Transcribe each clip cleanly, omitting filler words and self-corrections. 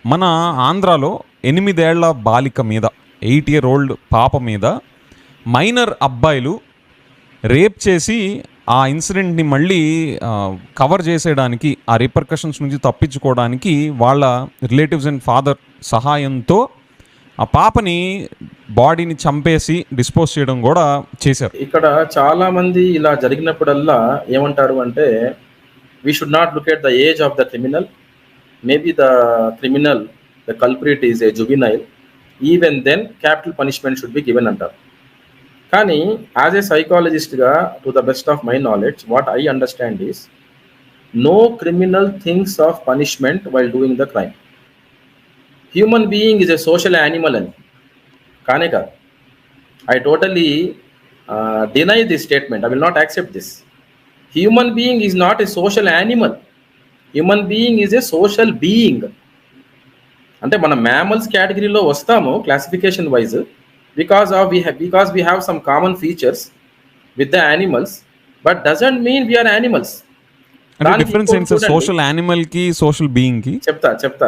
మన ఆంధ్రాలో 8 ఏళ్ల బాలిక మీద 8-year-old పాప మీద మైనర్ అబ్బాయిలు రేప్ చేసి ఆ ఇన్సిడెంట్ని మళ్ళీ కవర్ చేసేయడానికి, ఆ రిపర్కషన్స్ నుంచి తప్పించుకోవడానికి వాళ్ళ రిలేటివ్స్ అండ్ ఫాదర్ సహాయంతో ఆ పాపని బాడీని చంపేసి డిస్పోజ్ చేయడం కూడా చేశారు. ఇక్కడ చాలా మంది ఇలా జరిగినప్పుడల్లా ఏమంటారు అంటే, we should not look at the age of the criminal. Maybe the criminal, the culprit is a juvenile. Even then, capital punishment should be given అంటారు. కానీ యాజ్ ఏ సైకాలజిస్ట్గా, to the best of my knowledge, what I understand is, no criminal things of punishment while doing the crime. Human being is a social animal అని కానే కాదు. I totally deny this statement. I will not accept this. Human being is not a social animal. Human being is a social being. అంటే మనం mammals కేటగిరీలో వస్తాము classification wise, because we have some common features with the animals, but doesn't mean we are animals. Difference ఏంటి sir social animal కి social being కి? చెప్తా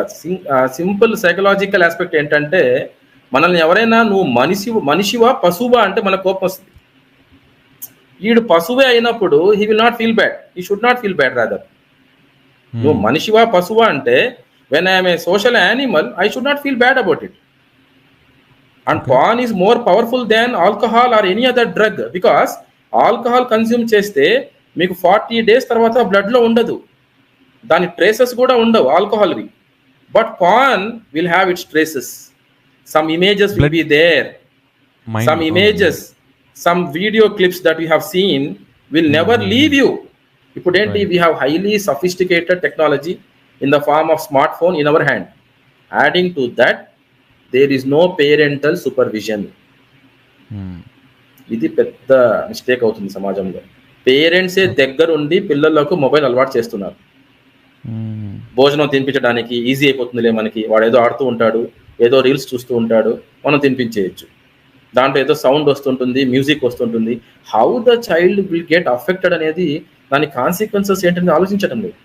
simple psychological aspect ఏంటంటే, మనల్ని ఎవరైనా నువ్వు మనిషివా పశువా అంటే మన కోపం వస్తుంది. వీడు పశువే అయినప్పుడు he will not feel bad. He should not feel bad rather. నువ్వు మనిషివా పశువా అంటే, when I am a social animal, I should not feel bad about it. And porn is more powerful than alcohol or any other drug, because alcohol consume చేస్తే మీకు 40 days తర్వాత blood లో ఉండదు, దాని traces కూడా ఉండవు ఆల్కహాల్వి. But porn will have its traces. Some images will be there. Some images, some video clips that you have seen will never leave you. ఇప్పుడు ఏంటి, we have highly sophisticated technology in the form of smartphone in our hand. Adding to that, there is no parental supervision. ఇది పెద్ద mistake అవుతుంది సమాజంలో. పేరెంట్సే దగ్గరుండి పిల్లలకు mobile అలవాటు చేస్తున్నారు. భోజనం తినిపించడానికి ఈజీ అయిపోతుందిలే మనకి, వాడు ఏదో ఆడుతూ ఉంటాడు, ఏదో రీల్స్ చూస్తూ ఉంటాడు, మనం తినిపించేయచ్చు. దాంట్లో ఏదో సౌండ్ వస్తుంటుంది, మ్యూజిక్ వస్తుంటుంది. How the child will get affected అనేది, దాని కాన్సిక్వెన్సెస్ ఏంటనేది ఆలోచించడం లేదు.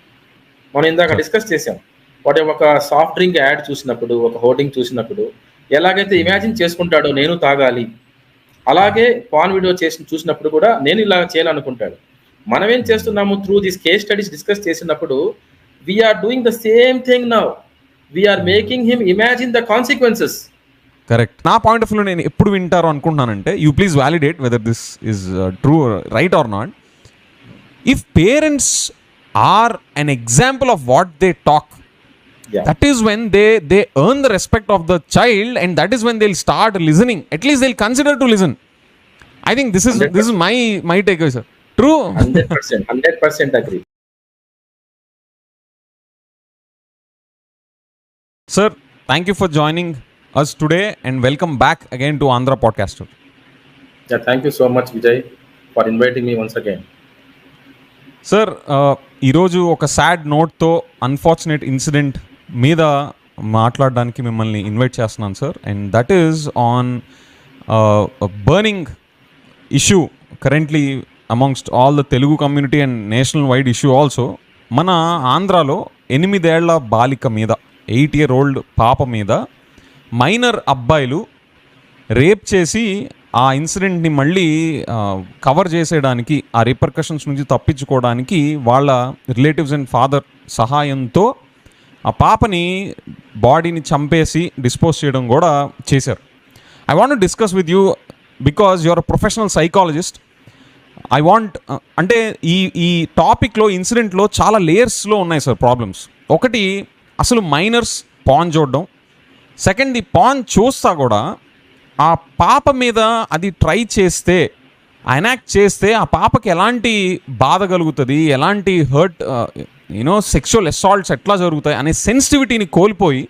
మనం ఇందాక డిస్కస్ చేసాం. వాటి ఒక సాఫ్ట్ డ్రింక్ యాడ్ చూసినప్పుడు, ఒక హోర్డింగ్ చూసినప్పుడు ఎలాగైతే ఇమాజిన్ చేసుకుంటాడో నేను తాగాలి, అలాగే పాన్ వీడియో చూసినప్పుడు కూడా నేను ఇలా చేయాలనుకుంటాడు. మనం ఏం చేస్తున్నాము, through this case studies discuss చేసినప్పుడు, we're doing the same thing now. We're making him imagine the consequences. Correct. నా పాయింట్ ఆఫ్ వ్యూ నేను ఎప్పుడు వింటారు అనుకుంటున్నానంటే, you please validate whether this is true, right or not. If parents are an example of what they talk, that is when they earn the respect of the child, and that is when they'll start listening. At least they'll consider to listen. I think this is my takeaway, sir. True. 100% agree. Sir, thank you for joining us today, and welcome back again to Andhra Podcaster. Yeah, thank you so much, Vijay, for inviting me once again. Sir, ఈరోజు ఒక sad నోట్తో unfortunate incident మీద మాట్లాడడానికి మిమ్మల్ని invite చేస్తున్నాను sir. And that is on burning issue currently amongst all the Telugu community and national wide issue also. మన ఆంధ్రాలో 8 ఏళ్ల బాలిక మీద 8-year-old పాప మీద మైనర్ అబ్బాయిలు రేప్ చేసి ఆ ఇన్సిడెంట్ని మళ్ళీ కవర్ చేసేయడానికి, ఆ రిపర్కషన్స్ నుంచి తప్పించుకోవడానికి వాళ్ళ రిలేటివ్స్ అండ్ ఫాదర్ సహాయంతో ఆ పాపని బాడీని చంపేసి డిస్పోజ్ చేయడం కూడా చేశారు. I want to discuss with you because you are a professional psychologist. I want అంటే ఈ టాపిక్లో, ఇన్సిడెంట్లో చాలా లేయర్స్లో ఉన్నాయి సార్ ప్రాబ్లమ్స్. ఒకటి, అసలు మైనర్స్ పాన్ చూడడం. సెకండ్, ఈ పాన్ చూస్తా కూడా ఆ పాప మీద అది ట్రై చేస్తే, ఎనాక్ట్ చేస్తే ఆ పాపకి ఎలాంటి బాధ కలుగుతుంది, ఎలాంటి హర్ట్, సెక్షువల్ అసాల్ట్స్ ఎట్లా జరుగుతాయి అనే సెన్సిటివిటీని కోల్పోయి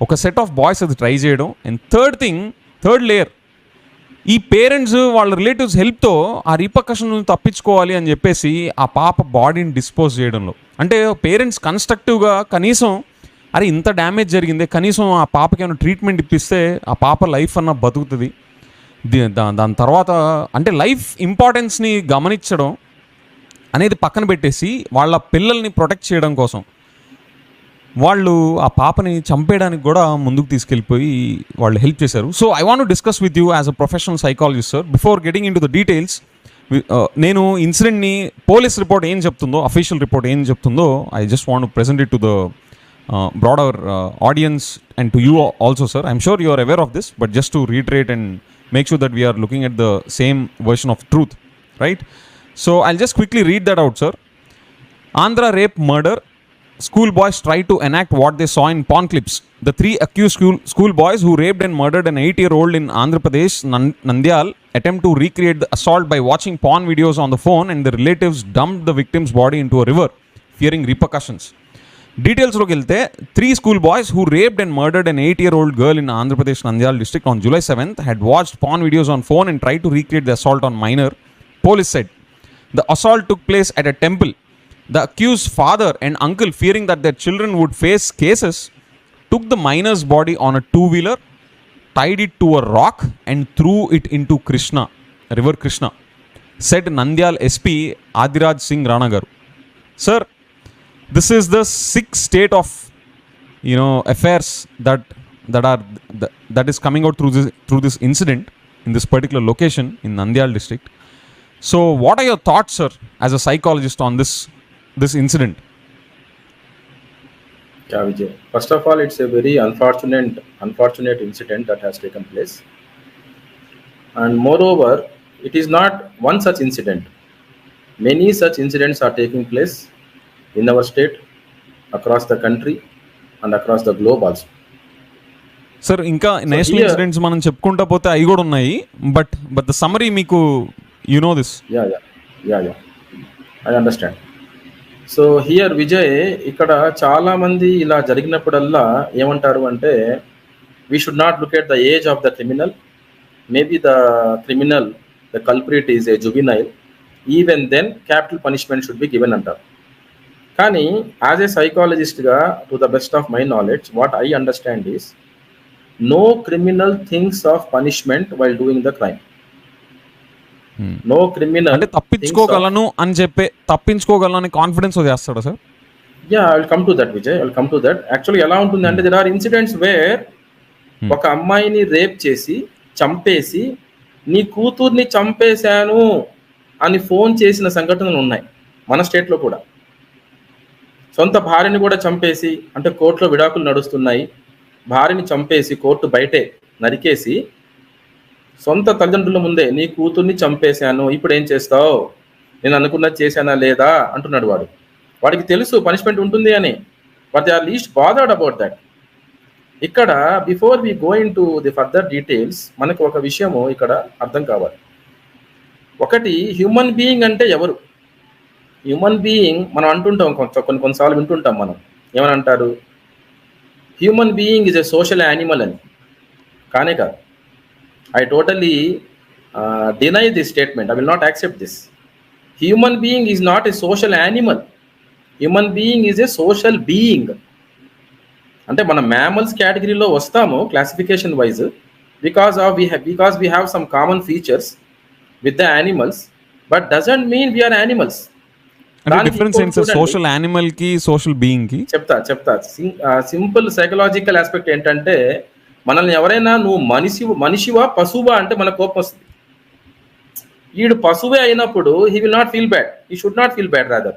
ఒక సెట్ ఆఫ్ బాయ్స్ అది ట్రై చేయడం. అండ్ థర్డ్ లేయర్, ఈ పేరెంట్స్ వాళ్ళ రిలేటివ్స్ హెల్ప్తో ఆ రిపర్కషన్ నుంచి తప్పించుకోవాలి అని చెప్పేసి ఆ పాప బాడీని డిస్పోజ్ చేయడంలో. అంటే పేరెంట్స్ కన్స్ట్రక్టివ్గా కనీసం, అరే ఇంత డ్యామేజ్ జరిగింది, కనీసం ఆ పాపకి ఏమైనా ట్రీట్మెంట్ ఇప్పిస్తే ఆ పాప లైఫ్ అన్న బతుకుతుంది, దాని తర్వాత అంటే లైఫ్ ఇంపార్టెన్స్ని గమనించడం అనేది పక్కన పెట్టేసి వాళ్ళ పిల్లల్ని ప్రొటెక్ట్ చేయడం కోసం వాళ్ళు ఆ పాపని చంపేయడానికి కూడా ముందుకు తీసుకెళ్ళిపోయి వాళ్ళు హెల్ప్ చేశారు. So I want to discuss with you as a professional psychologist sir. Before getting in to the details, నేను ఇన్సిడెంట్ని పోలీస్ రిపోర్ట్ ఏం చెప్తుందో, అఫీషియల్ రిపోర్ట్ ఏం చెప్తుందో, I just want to present it to the broader audience and to you also sir. I'm sure you are aware of this, but just to reiterate and make sure that we are looking at the same version of truth, right? So I'll just quickly read that out, sir. Andhra rape murder. School boys tried to enact what they saw in porn clips. The 3 accused school boys who raped and murdered an 8-year-old in Andhra Pradesh, Nandyal, attempt to recreate the assault by watching porn videos on the phone, and the relatives dumped the victim's body into a river, fearing repercussions. డీటెయిల్స్లోకి వెళ్తే 3 school boys who raped and murdered an 8-year-old girl in Andhra Pradesh, Nandyal district on July 7th had watched porn videos on phone and tried to recreate the assault on minor, police said. The assault took place at a temple. The accused's father and uncle, fearing that their children would face cases, took the minor's body on a 2-wheeler, tied it to a rock and threw it into Krishna, river Krishna, said Nandyal SP Adiraj Singh Rana garu. Sir, this is the 6th state of affairs that is coming out through this incident in this particular location in Nandyal district. So what are your thoughts, sir, as a psychologist on this incident? Yeah, Vijay. First of all, it's a very unfortunate incident that has taken place, and moreover, it is not one such incident. Many such incidents are taking place in our state, across the country, and across the globe also. Sir, ఇంకా national incidents మనం చెప్పుకుంటా పోతే అవి కూడా ఉన్నాయి, but the summary మీకు this. Yeah I understand. So here Vijay, ఇక్కడ చాలా మంది ఇలా జరిగినప్పుడల్లా ఏమంటారు అంటే, we should not look at the age of the criminal. Maybe the criminal, the culprit is a juvenile, even then capital punishment should be given అంటారు. కానీ as a సైకాలజిస్ట్గా, to the best of my knowledge, what I understand is, no criminal things of punishment while doing the crime. No criminal అంటే తప్పించుకోగలను అని confidence చేస్తాడా sir? Yeah, I will come to that Vijay, I will come to that. Actually ఎలా ఉంటుంది అంటే, there are incidents wear ఒక అమ్మాయిని rape చేసి చంపేసి, నీ కూతుర్ని చంపేశాను అని ఫోన్ చేసిన సంఘటనలు ఉన్నాయి మన స్టేట్లో కూడా. సొంత భార్యని కూడా చంపేసి, అంటే కోర్టులో విడాకులు నడుస్తున్నాయి, భార్యని చంపేసి కోర్టు బయటే నరికేసి, సొంత తల్లిదండ్రుల ముందే నీ కూతుర్ని చంపేశాను, ఇప్పుడు ఏం చేస్తావు, నేను అనుకున్నది చేశానా లేదా అంటున్నాడు వాడు. వాడికి తెలుసు పనిష్మెంట్ ఉంటుంది అని, but they are least bothered about that. ఇక్కడ before we go into the further details, మనకు ఒక విషయము ఇక్కడ అర్థం కావాలి. ఒకటి, హ్యూమన్ బీయింగ్ అంటే ఎవరు? హ్యూమన్ బీయింగ్ మనం అంటుంటాం, కొన్నిసార్లు వింటుంటాం మనం, ఏమని అంటారు, human being is a social animal అని. కానే కాదు. I totally deny this statement. I will not accept this. Human being is not a social animal. Human being is a social being. అంటే మనం మ్యామల్స్ కేటగిరీలో వస్తాము classification wise, because we have some common features with the animals, but doesn't mean we're animals. Difference ఏంటి sir social animal కి social being కి? చెప్తా. Simple psychological aspect ఏంటంటే, మనల్ని ఎవరైనా నువ్వు మనిషివా పశువా అంటే మనకు కోపం వస్తుంది. వీడు పశువే అయినప్పుడు he will not feel bad, he should not feel bad rather.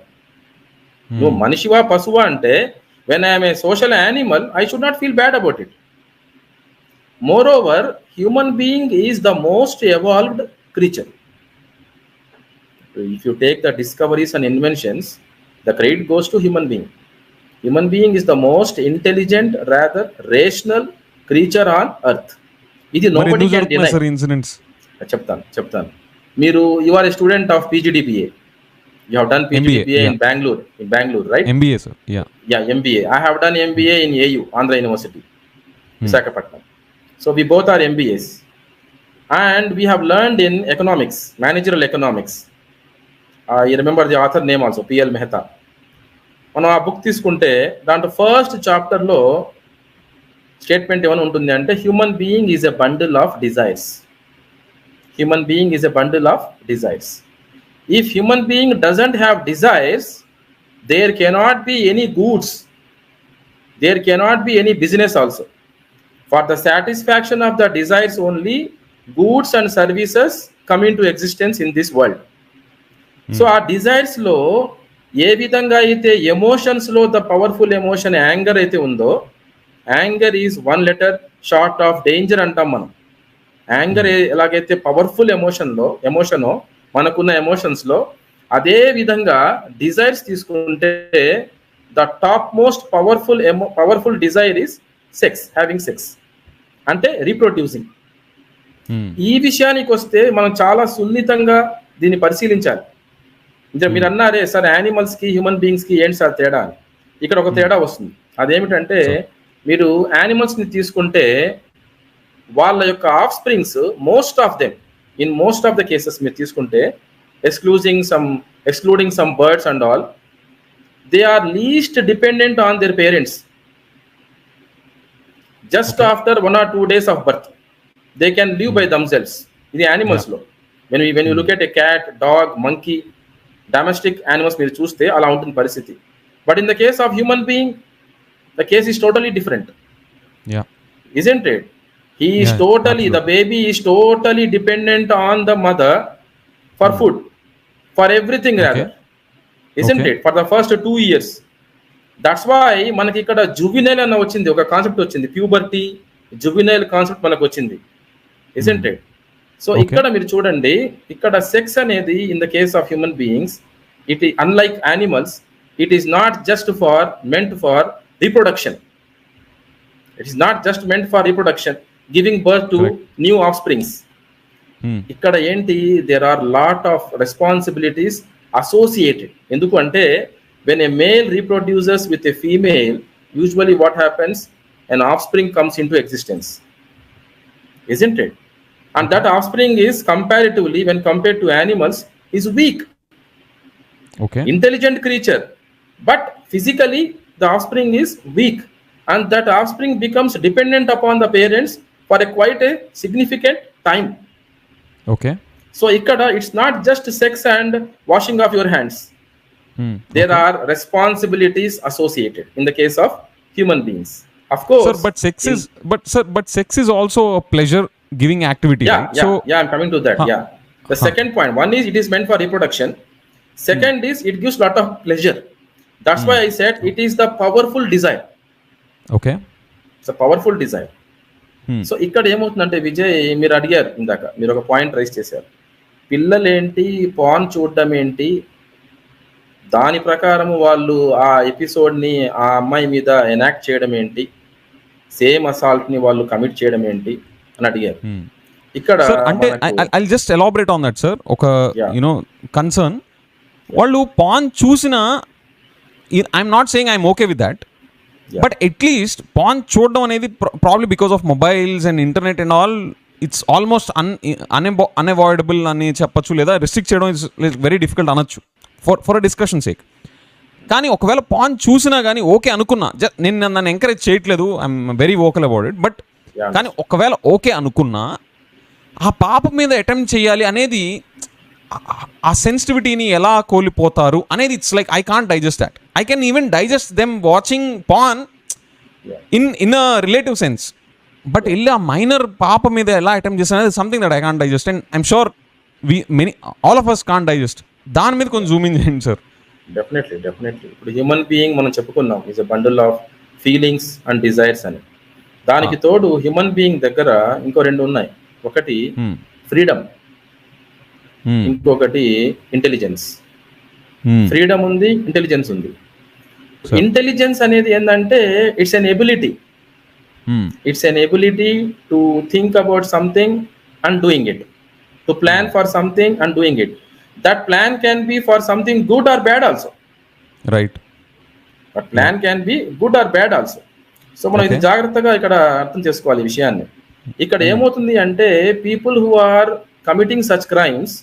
నువ్వు మనిషివా పశువా అంటే, when I'm a social animal I should not feel bad about it. More over, human being is the most evolved creature. If you take the discoveries and inventions, the credit goes to human being. Human being is the most intelligent, rather rational creature on earth. Idi nobody can deny. Sir, incidents చెప్తాను. You are a student of PGDBA. You have done PGDBA in Bangalore, right? MBA, sir. Yeah, MBA. I have done MBA in AU, Andhra University, Visakhapatnam. So we both are MBAs, and we have learned in economics, managerial economics. You remember the author name also, P.L. Mehta. మనం ఆ book తీసుకుంటే దాంట్లో first చాప్టర్లో statement ఏమైనా ఉంటుంది అంటే, human being is a bundle of desires. Human being is a bundle of desires. If human being doesn't have desires, there cannot be any goods. there cannot be any business also. For the satisfaction of the desires only, goods and services come into existence in this world. So ఆ desires లో ఏ విధంగా అయితే emotions లో the powerful emotion anger అయితే ఉందో, anger is 1 letter short of danger అంటాం మనం. Anger ఎలాగైతే పవర్ఫుల్ ఎమోషనో మనకున్న ఎమోషన్స్ లో, అదే విధంగా డిజైర్స్ తీసుకుంటే the top most powerful Dzire is sex, having sex అంటే రీప్రొడ్యూసింగ్. ఈ విషయానికి వస్తే మనం చాలా సున్నితంగా దీన్ని పరిశీలించాలి. మీరు అన్నారే సార్ యానిమల్స్ కి హ్యూమన్ బీయింగ్స్ కి ఏంటి సార్ తేడా అని. ఇక్కడ ఒక తేడా వస్తుంది. అదేమిటంటే మీరు యానిమల్స్ ని తీసుకుంటే వాళ్ళ యొక్క of springs most of the cases మీరు తీసుకుంటే excluding some birds and all, they are least dependent on their parents. Just after 1 or 2 days of birth they can live by themselves. ఇది animals లో when you look at a cat, dog, monkey, domestic animals మీరు చూస్తే అలా ఉంటుంది పరిస్థితి. But in the case of human being, the case is totally different. Isn't it? The baby is totally dependent on the mother for food, for everything rather. Isn't it? For the first 2 years. That's why మనకి ఇక్కడ juvenile అన్న వచ్చింది, ఒక concept వచ్చింది, puberty juvenile concept మనకు వచ్చింది. Isn't it? So ఇక్కడ మీరు చూడండి, ఇక్కడ సెక్స్ అనేది in the case of human beings, it unlike animals, it is not just meant for reproduction. It is not just meant for reproduction, giving birth to new offsprings. ఇక్కడ ఏంటి, there are lot of responsibilities associated. ఎందుకు అంటే when a male reproduces with a female, usually what happens, an offspring comes into existence. Isn't it? And that offspring is comparatively, when compared to animals, is weak. Intelligent creature, but physically the offspring is weak, and that offspring becomes dependent upon the parents for quite a significant time. So ikkada it's not just sex and washing of your hands. There are responsibilities associated in the case of human beings. Of course, sir, but sex is also a pleasure giving activity. I'm coming to that. The second point, one is it is meant for reproduction. Second is it gives lot of pleasure. That's why I said it is the powerful desire. It's a powerful desire. So ఇక్కడ ఏమవుతుందంటే విజయ్, మీరు అడిగారు ఇందాక, మీరు ఒక point rise చేశారు, పిల్లలేంటి pan చూడడం ఏంటి, దాని ప్రకారం వాళ్ళు ఆ ఎపిసోడ్ని ఆ అమ్మాయి మీద ఎనాక్ట్ చేయడం ఏంటి, సేమ్ అసాల్ట్ని వాళ్ళు కమిట్ చేయడం ఏంటి అని అడిగారు. ఇక్కడ అంటే I just elaborate on that sir, ఒక కన్సర్న్. వాళ్ళు పాన్ చూసినా, I'm not saying I'm okay with that, but at least pan చూడడం అనేది probably because of mobiles and internet and all, it's almost unavoidable అని చెప్పచ్చు, లేదా రిస్ట్రిక్ట్ చేయడం ఇస్ వెరీ డిఫికల్ట్ అనొచ్చు ఫర్ అ డిస్కషన్ సేక్. కానీ ఒకవేళ పాన్ చూసినా కానీ ఓకే అనుకున్నా, నేను నన్ను ఎంకరేజ్ చేయట్లేదు, I'm very vocal about it, but కానీ ఒకవేళ ఓకే అనుకున్నా ఆ పాప మీద అటెంప్ట్ చేయాలి అనేది, ఆ సెన్సిటివిటీని ఎలా కోల్పోతారు అనేది, it's like I can't digest that. I can even digest them watching porn in a relative sense, but వెళ్ళి ఆ మైనర్ పాప మీద ఎలా అటెంప్ట్ చేస్తారు అనేది something that I can't digest, and I'm sure all of us can't digest. దాని మీద కొంచెం జూమ్ ఇన్ చేయండి సార్. డెఫినెట్లీ. ఇప్పుడు హ్యూమన్ బీయింగ్ మనం చెప్పుకున్నాం is a bundle of feelings and desires అని. దానికి తోడు హ్యూమన్ బీయింగ్ దగ్గర ఇంకో 2 ఉన్నాయి. ఒకటి ఫ్రీడమ్, ఇంకొకటి ఇంటెలిజెన్స్. ఫ్రీడమ్ ఉంది, ఇంటెలిజెన్స్ ఉంది. ఇంటెలిజెన్స్ అనేది ఏంటంటే it's an ability to think about something and doing it, to plan for something and doing it. That plan can be for something good or bad also. Right. But plan can be good or bad also. So మనం ఇది జాగ్రత్తగా ఇక్కడ అర్థం చేసుకోవాలి ఈ విషయాన్ని. ఇక్కడ ఏమవుతుంది అంటే people who are committing such crimes,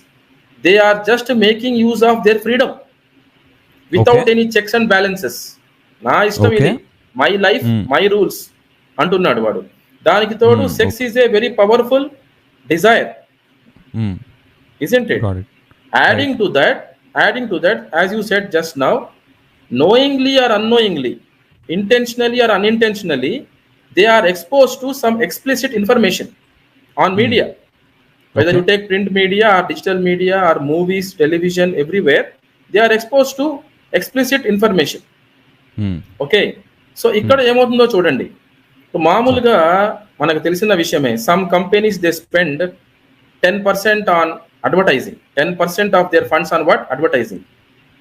they are just making use of their freedom without any checks and balances. నా ఇష్టం ఇది, మై లైఫ్ మై రూల్స్ అంటున్నాడు వాడు. దానికి తోడు sex is a very powerful desire. Isn't it? Got it. Adding to that, as you said just now, knowingly or unknowingly, intentionally or unintentionally, they are exposed to some explicit information on media. Whether you take print media or digital media or movies, television, everywhere, they are exposed to explicit information. Okay, so ఇక్కడ ఏమవుతుందో చూడండి. మామూలుగా మనకు తెలిసిన విషయమే, some companies they spend 10% on advertising, 10% of their funds on what? Advertising.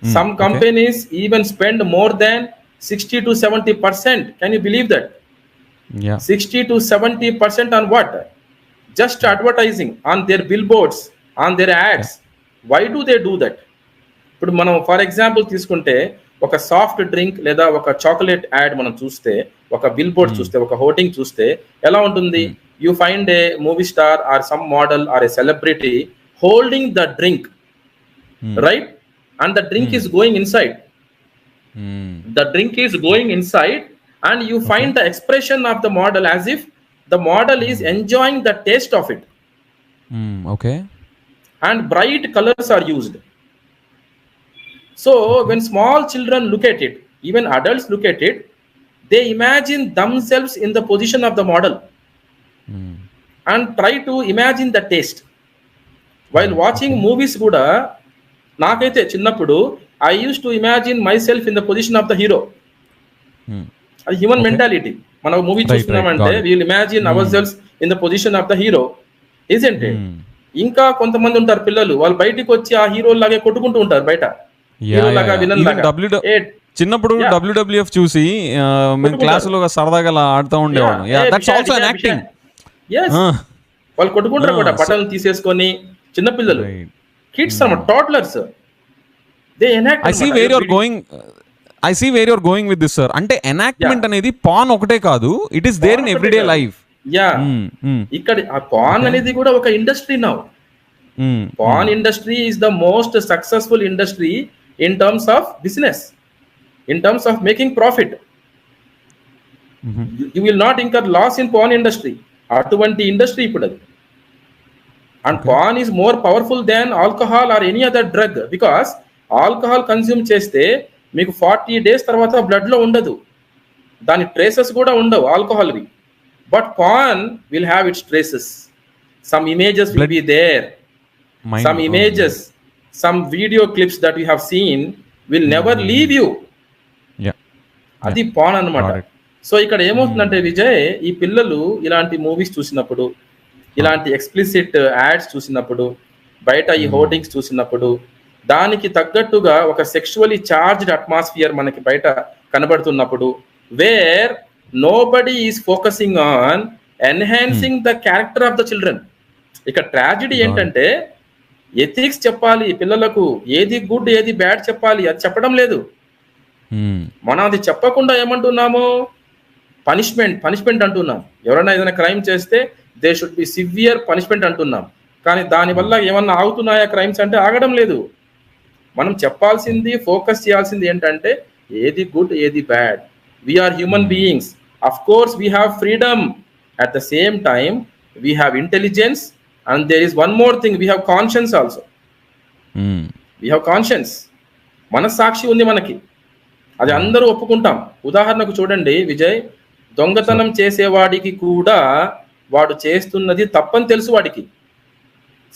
Some companies even spend more than 60 to 70%. Can you believe that? 60 to 70% on what? Just advertising on their billboards, on their ads. Why do they do that? ఇప్పుడు మనం for example తీసుకుంటే ఒక soft drink లేదా ఒక chocolate add మనం చూస్తే, ఒక bill board చూస్తే, ఒక హోర్డింగ్ చూస్తే ఎలా ఉంటుంది? You find a movie star or some model or a celebrity holding the drink, right? And the drink is going inside. The drink is going inside and you find the expression of the model as if the model is enjoying the taste of it. Okay. And bright colors are used. So when small children look at it, even adults look at it, they imagine themselves in the position of the model and try to imagine the taste. While watching movies kuda, నాకైతే చిన్నప్పుడు I used to imagine myself in the position of the hero. అది human mentality. మనం movie చూస్తున్నామంటే we will imagine ourselves in the position of the hero, isn't it? ఇంకా కొంతమంది ఉంటారు పిల్లలు, వాళ్ళు బయటికి వచ్చి ఆ హీరో లాగే కొట్టుకుంటూ ఉంటారు బయట, హీరో లాగా విలన్ లాగా. చిన్నప్పుడు WWF చూసి మేము క్లాసులో సరదాగా ఆడుతూ ఉండేవాళ్ళం. That's also an acting. yes, వాళ్ళు కొట్టుకుంటారు కూడా బట్టలు తీసేసుకొని. చిన్నపిల్లలు, కిడ్స్ అన్నమాట, toddlers. they enact. I see where you're going with this, sir. అంటే ఎనాక్ట్మెంట్ అనేది పాన్ ఒకటే కాదు, it is there in everyday life. ఇక్కడ ఆ పాన్ అనేది కూడా ఒక industry now. Porn industry is the most successful industry in terms of business, in terms of making profit. You will not incur loss in porn industry. అటువంటి industry ఇప్పుడు అది. And porn is more powerful than alcohol or any other drug, because alcohol consume చేస్తే మీకు 40 days తర్వాత blood లో ఉండదు, దాని traces కూడా ఉండవు ఆల్కహాల్వి. But porn will have its traces. Some images will be there, some images, some video clips that you have seen will never leave you. అది పాన్ అన్నమాట. సో ఇక్కడ ఏమవుతుందంటే విజయ్, ఈ పిల్లలు ఇలాంటి మూవీస్ చూసినప్పుడు, ఇలాంటి ఎక్స్ప్లిసిట్ యాడ్స్ చూసినప్పుడు, బయట ఈ హోర్డింగ్స్ చూసినప్పుడు, దానికి తగ్గట్టుగా ఒక సెక్షువలీ చార్జ్డ్ అట్మాస్ఫియర్ మనకి బయట కనబడుతున్నప్పుడు, where nobody is focusing on enhancing the character of the children. ఇక్కడ ట్రాజెడీ ఏంటంటే, ఎథిక్స్ చెప్పాలి పిల్లలకు, ఏది గుడ్ ఏది బ్యాడ్ చెప్పాలి, అది చెప్పడం లేదు. మనం అది చెప్పకుండా ఏమంటున్నాము? పనిష్మెంట్ అంటున్నాం. ఎవరైనా ఏదైనా క్రైమ్ చేస్తే they should be severe punishment అంటున్నాం. కానీ దానివల్ల ఏమన్నా ఆగుతున్నాయా క్రైమ్స్ అంటే? ఆగడం లేదు. మనం చెప్పాల్సింది, ఫోకస్ చేయాల్సింది ఏంటంటే ఏది గుడ్ ఏది bad. We're human beings. Of course we have freedom, at the same time we have intelligence, and there is one more thing, we have conscience also. We have conscience, మనస్సాక్షి ఉంది మనకి, అది అందరూ ఒప్పుకుంటాం. ఉదాహరణకు చూడండి విజయ్, దొంగతనం చేసేవాడికి కూడా వాడు చేస్తున్నది తప్పని తెలుసు వాడికి.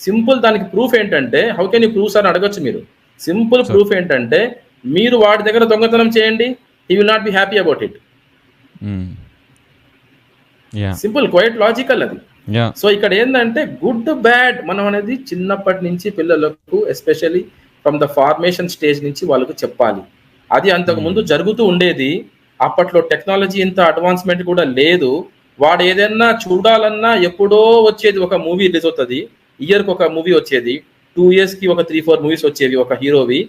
సింపుల్ దానికి ప్రూఫ్ ఏంటంటే, how can you proof sir అని అడగచ్చు మీరు. సింపుల్ ప్రూఫ్ ఏంటంటే, మీరు వాడి దగ్గర దొంగతనం చేయండి, he will not be happy about it. Simple, quite logical అది. సో ఇక్కడ ఏంటంటే గుడ్ బ్యాడ్ మనం అనేది చిన్నప్పటి నుంచి పిల్లలకు, especially from the formation stage నుంచి వాళ్ళకు చెప్పాలి. అది అంతకు ముందు జరుగుతూ ఉండేది. అప్పట్లో టెక్నాలజీ ఇంత అడ్వాన్స్మెంట్ కూడా లేదు. వాడు ఏదైనా చూడాలన్నా ఎప్పుడో వచ్చేది, ఒక మూవీ రిలీజ్ అవుతుంది, ఇయర్కి ఒక మూవీ వచ్చేది, 2 years కి ఒక 3-4 మూవీస్ వచ్చేవి ఒక హీరోవి.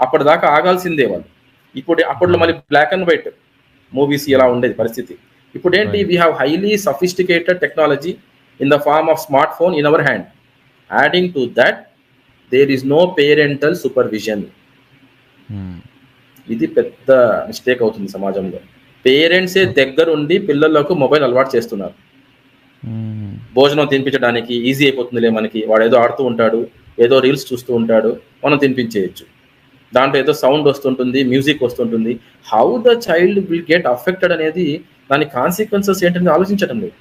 అప్పటిదాకా ఆగాల్సిందే వాళ్ళు. అప్పట్లో మళ్ళీ బ్లాక్ అండ్ వైట్ మూవీస్ ఇలా ఉండేది పరిస్థితి. ఇప్పుడు ఏంటి, we have highly sophisticated technology in the form of smart phone in our hand. Adding to that there is no parental supervision. ఇది పెద్ద మిస్టేక్ అవుతుంది సమాజంలో. పేరెంట్సే దగ్గరుండి పిల్లలకు మొబైల్ అలవాటు చేస్తున్నారు. భోజనం తినిపించడానికి ఈజీ అయిపోతుందిలే మనకి, వాడు ఏదో ఆడుతూ ఉంటాడు, ఏదో రీల్స్ చూస్తూ ఉంటాడు, మనం తినిపించేయచ్చు. దాంట్లో ఏదో సౌండ్ వస్తుంటుంది, మ్యూజిక్ వస్తుంటుంది. How the child will get affected అనేది దాని కాన్సిక్వెన్సెస్ ఏంటనేది ఆలోచించడం లేదు.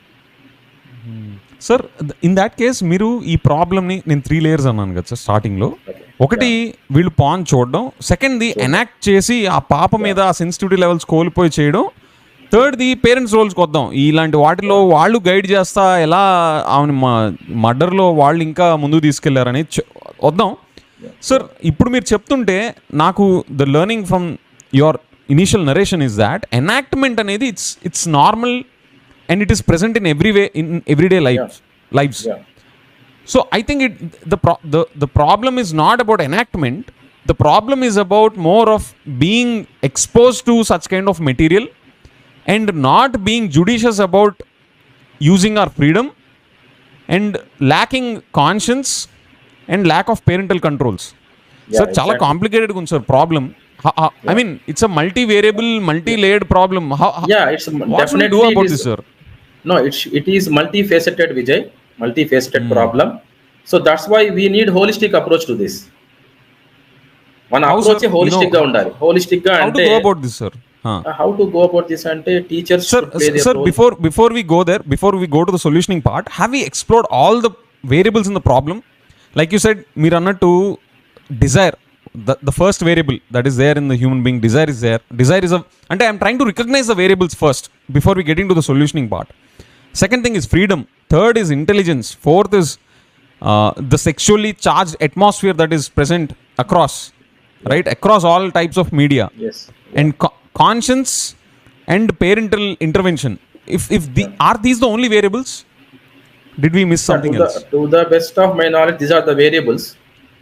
సార్ ఇన్ దాట్ కేస్ మీరు ఈ ప్రాబ్లమ్ని నేను 3 లేయర్స్ అన్నాను కదా సార్ స్టార్టింగ్లో. ఒకటి వీళ్ళు పాన్ చూడడం, సెకండ్ది ఎనాక్ట్ చేసి ఆ పాప మీద ఆ సెన్సిటివిటీ లెవెల్స్ కోల్పోయి చేయడం, థర్డ్ది పేరెంట్స్ రోల్స్కి వద్దాం. ఇలాంటి వాటిలో వాళ్ళు గైడ్ చేస్తా ఎలా ఆమె మర్డర్లో వాళ్ళు ఇంకా ముందుకు తీసుకెళ్లారని వద్దాం. సార్ ఇప్పుడు మీరు చెప్తుంటే నాకు the learning from your initial narration is that enactment అనేది it's normal and it is present in every way in everyday lifes. So I think the problem is not about enactment. The problem is about more of being exposed to such kind of material and not being judicious about using our freedom and lacking conscience and lack of parental controls. Sir, చాలా complicated ఉంది sir problem. I mean, it's a multi-variable, multi-layered problem. What should we do about this, sir? No, it is multifaceted, Vijay. Multifaceted problem. So that's why we need holistic approach to this. మన approach holistic గా ఉండాలి. holistic గా అంటే how to go about this, sir? How to go about this అంటే teachers should play their role. Before we go to the solutioning part, have we explored all the variables in the problem? Like you said, మీరు అన్నట్టు desire, the first variable that is there in the human being, desire is there. Desire is అంటే I'm trying to recognize the variables first before we get into the solutioning part. Second thing is freedom. Third is intelligence. Fourth is the sexually charged atmosphere that is present across, right? Across all types of media. Yes. And conscience and parental intervention. Are these the only variables? Did we miss something else? To the best of my knowledge, these are the variables.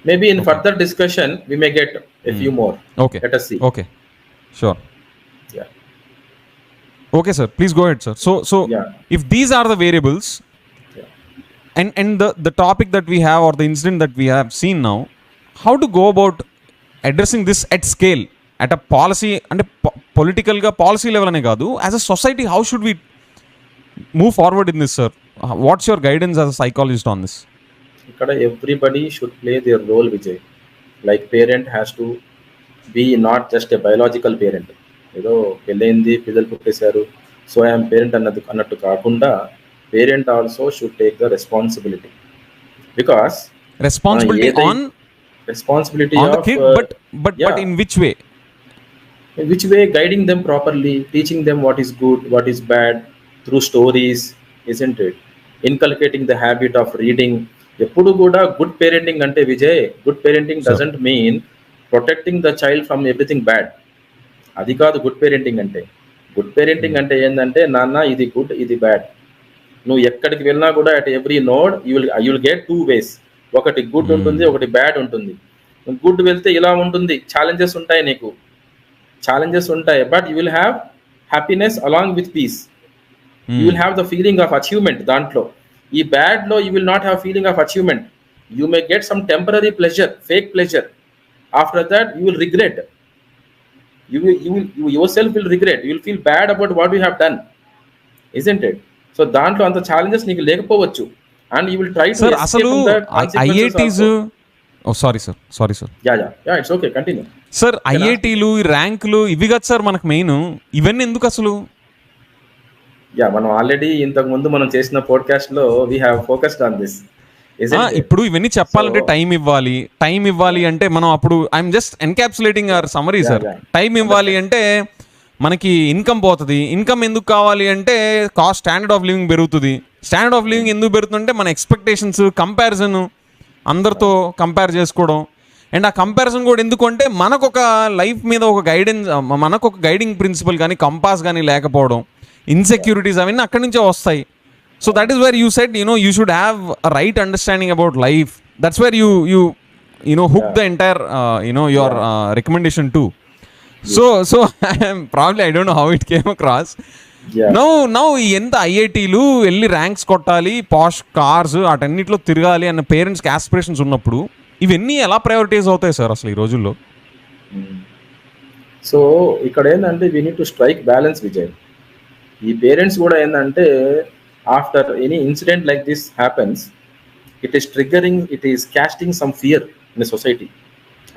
Maybe in further discussion, we may get a few more. Okay. Let us see. Okay. Sure. Yeah. Okay, sir. Please go ahead, sir. So if these are the variables, and the topic that we have or the incident that we have seen now, how to go about addressing this at scale, at a policy and political policy level ane kaadu, as a society, how should we move forward in this, sir? What's your guidance as a psychologist on this? Ikkada everybody should play their role, Vijay. Like parent has to be not just a biological parent. ఏదో పెళ్ళైంది, పిల్లలు పుట్టేశారు, so I'm parent అన్నట్టు కాకుండా parent also should take the responsibility. Because responsibility on the kid, but in which way? In which way? Guiding them properly, teaching them what is good, what is bad, through stories, isn't it? Inculcating the habit of reading. ఎప్పుడు కూడా good parenting అంటే Vijay, good parenting doesn't mean protecting the child from everything bad. అది కాదు good parenting అంటే. Good parenting అంటే ఏంటంటే, నాన్న ఇది గుడ్, ఇది బ్యాడ్. నువ్వు ఎక్కడికి వెళ్ళినా కూడా at every node you will get 2 ways. ఒకటి గుడ్ ఉంటుంది, ఒకటి బ్యాడ్ ఉంటుంది. గుడ్ వెళ్తే ఇలా ఉంటుంది, ఛాలెంజెస్ ఉంటాయి, నీకు ఛాలెంజెస్ ఉంటాయి, but you will have happiness along with peace. You will have the feeling of achievement. దాంట్లో ఈ బ్యాడ్ లో you will not have feeling of achievement. You may get some temporary pleasure, fake pleasure. After that you will regret. You yourself will regret. You will feel bad about what you have done, isn't it? So దాంట్లో అంత challenges నీకు లేకపోవచ్చు, and you will try to escape from that IITs. Oh, sorry sir. Yeah, it's okay, continue. Sir, IITలు, ర్యాంకులు ఇవి కదా sir మనకు main. ఇవన్నీ ఎందుకు అసలు? మనం ఆల్రెడీ ఇంతకు ముందు మనం చేసిన పాడ్కాస్ట్ లో we have focused on this. ఇప్పుడు ఇవన్నీ చెప్పాలంటే టైం ఇవ్వాలి అంటే మనం అప్పుడు I'm just encapsulating our summary sir. Time ఇవ్వాలి అంటే మనకి ఇన్కమ్ పోతుంది. ఇన్కమ్ ఎందుకు కావాలి అంటే స్టాండర్డ్ ఆఫ్ లివింగ్ పెరుగుతుంది. స్టాండర్డ్ ఆఫ్ లివింగ్ ఎందుకు పెరుగుతుంది అంటే మన ఎక్స్పెక్టేషన్స్, కంపారిజన్, అందరితో కంపేర్ చేసుకోవడం. అండ్ ఆ కంపారిజన్ కూడా ఎందుకు అంటే మనకొక లైఫ్ మీద ఒక గైడెన్స్, మనకొక గైడింగ్ ప్రిన్సిపల్ కానీ కంపాస్ కానీ లేకపోవడం, ఇన్సెక్యూరిటీస్ అవన్నీ అక్కడి నుంచే వస్తాయి. So that is where you said, you should have a right understanding about life. That's where you hook the entire, your recommendation too. So probably I don't know how it came across. Now ఎంత ఐఐటీలు వెళ్ళి ranks కొట్టాలి, పాష్ cars అటన్నిటిలో తిరగాలి అన్న పేరెంట్స్కి aspirations ఉన్నప్పుడు ఇవన్నీ ఎలా prioritise అవుతాయి సార్ అసలు ఈ రోజుల్లో? సో ఇక్కడ ఏంటంటే we need to strike balance Vijay. ఈ పేరెంట్స్ కూడా ఏంటంటే after any incident like this happens, it is casting some fear in the society.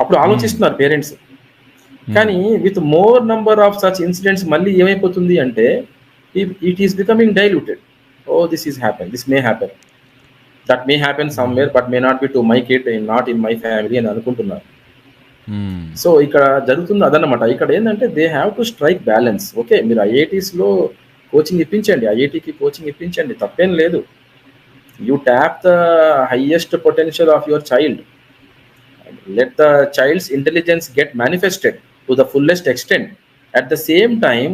అప్పుడు ఆలోచిస్తున్నారు పేరెంట్స్. కానీ with more number of such incidents మళ్ళీ ఏమైపోతుంది అంటే it is becoming diluted. Oh this is happen, this may happen, that may happen somewhere but may not be to my kid, not in my family అని అనుకుంటున్నారు. So ఇక్కడ జరుగుతుంది అదన్నమాట. ఇక్కడ ఏంటంటే they have to strike balance. Okay, మీరు ఐఐటీస్లో coaching ఇప్పించండి, ఐఐటికి కోచింగ్ ఇప్పించండి, తప్పేం లేదు. You tap the highest potential of your child, let the child's intelligence get manifested to the fullest extent. At the same time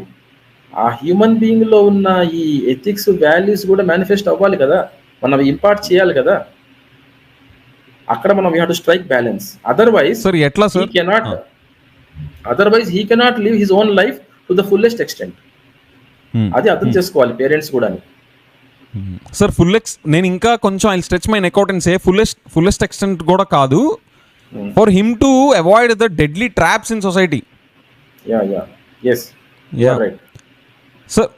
ఆ హ్యూమన్ బీయింగ్ లో ఉన్న ఈ ఎథిక్స్ వాల్యూస్ కూడా మేనిఫెస్ట్ అవ్వాలి కదా, మనం ఇంపార్ట్ చేయాలి కదా. అక్కడ మనం we have to strike balance. Otherwise ఎట్లా sir, otherwise he cannot live his own life to the fullest extent. అది అర్థం చేసుకోవాలి పేరెంట్స్ కూడా. సార్ నేను ఇంకా కొంచెం I stretch my neck out and say fullest extent కూడా కాదు, for him to avoid the deadly traps in society. Yes, you are right.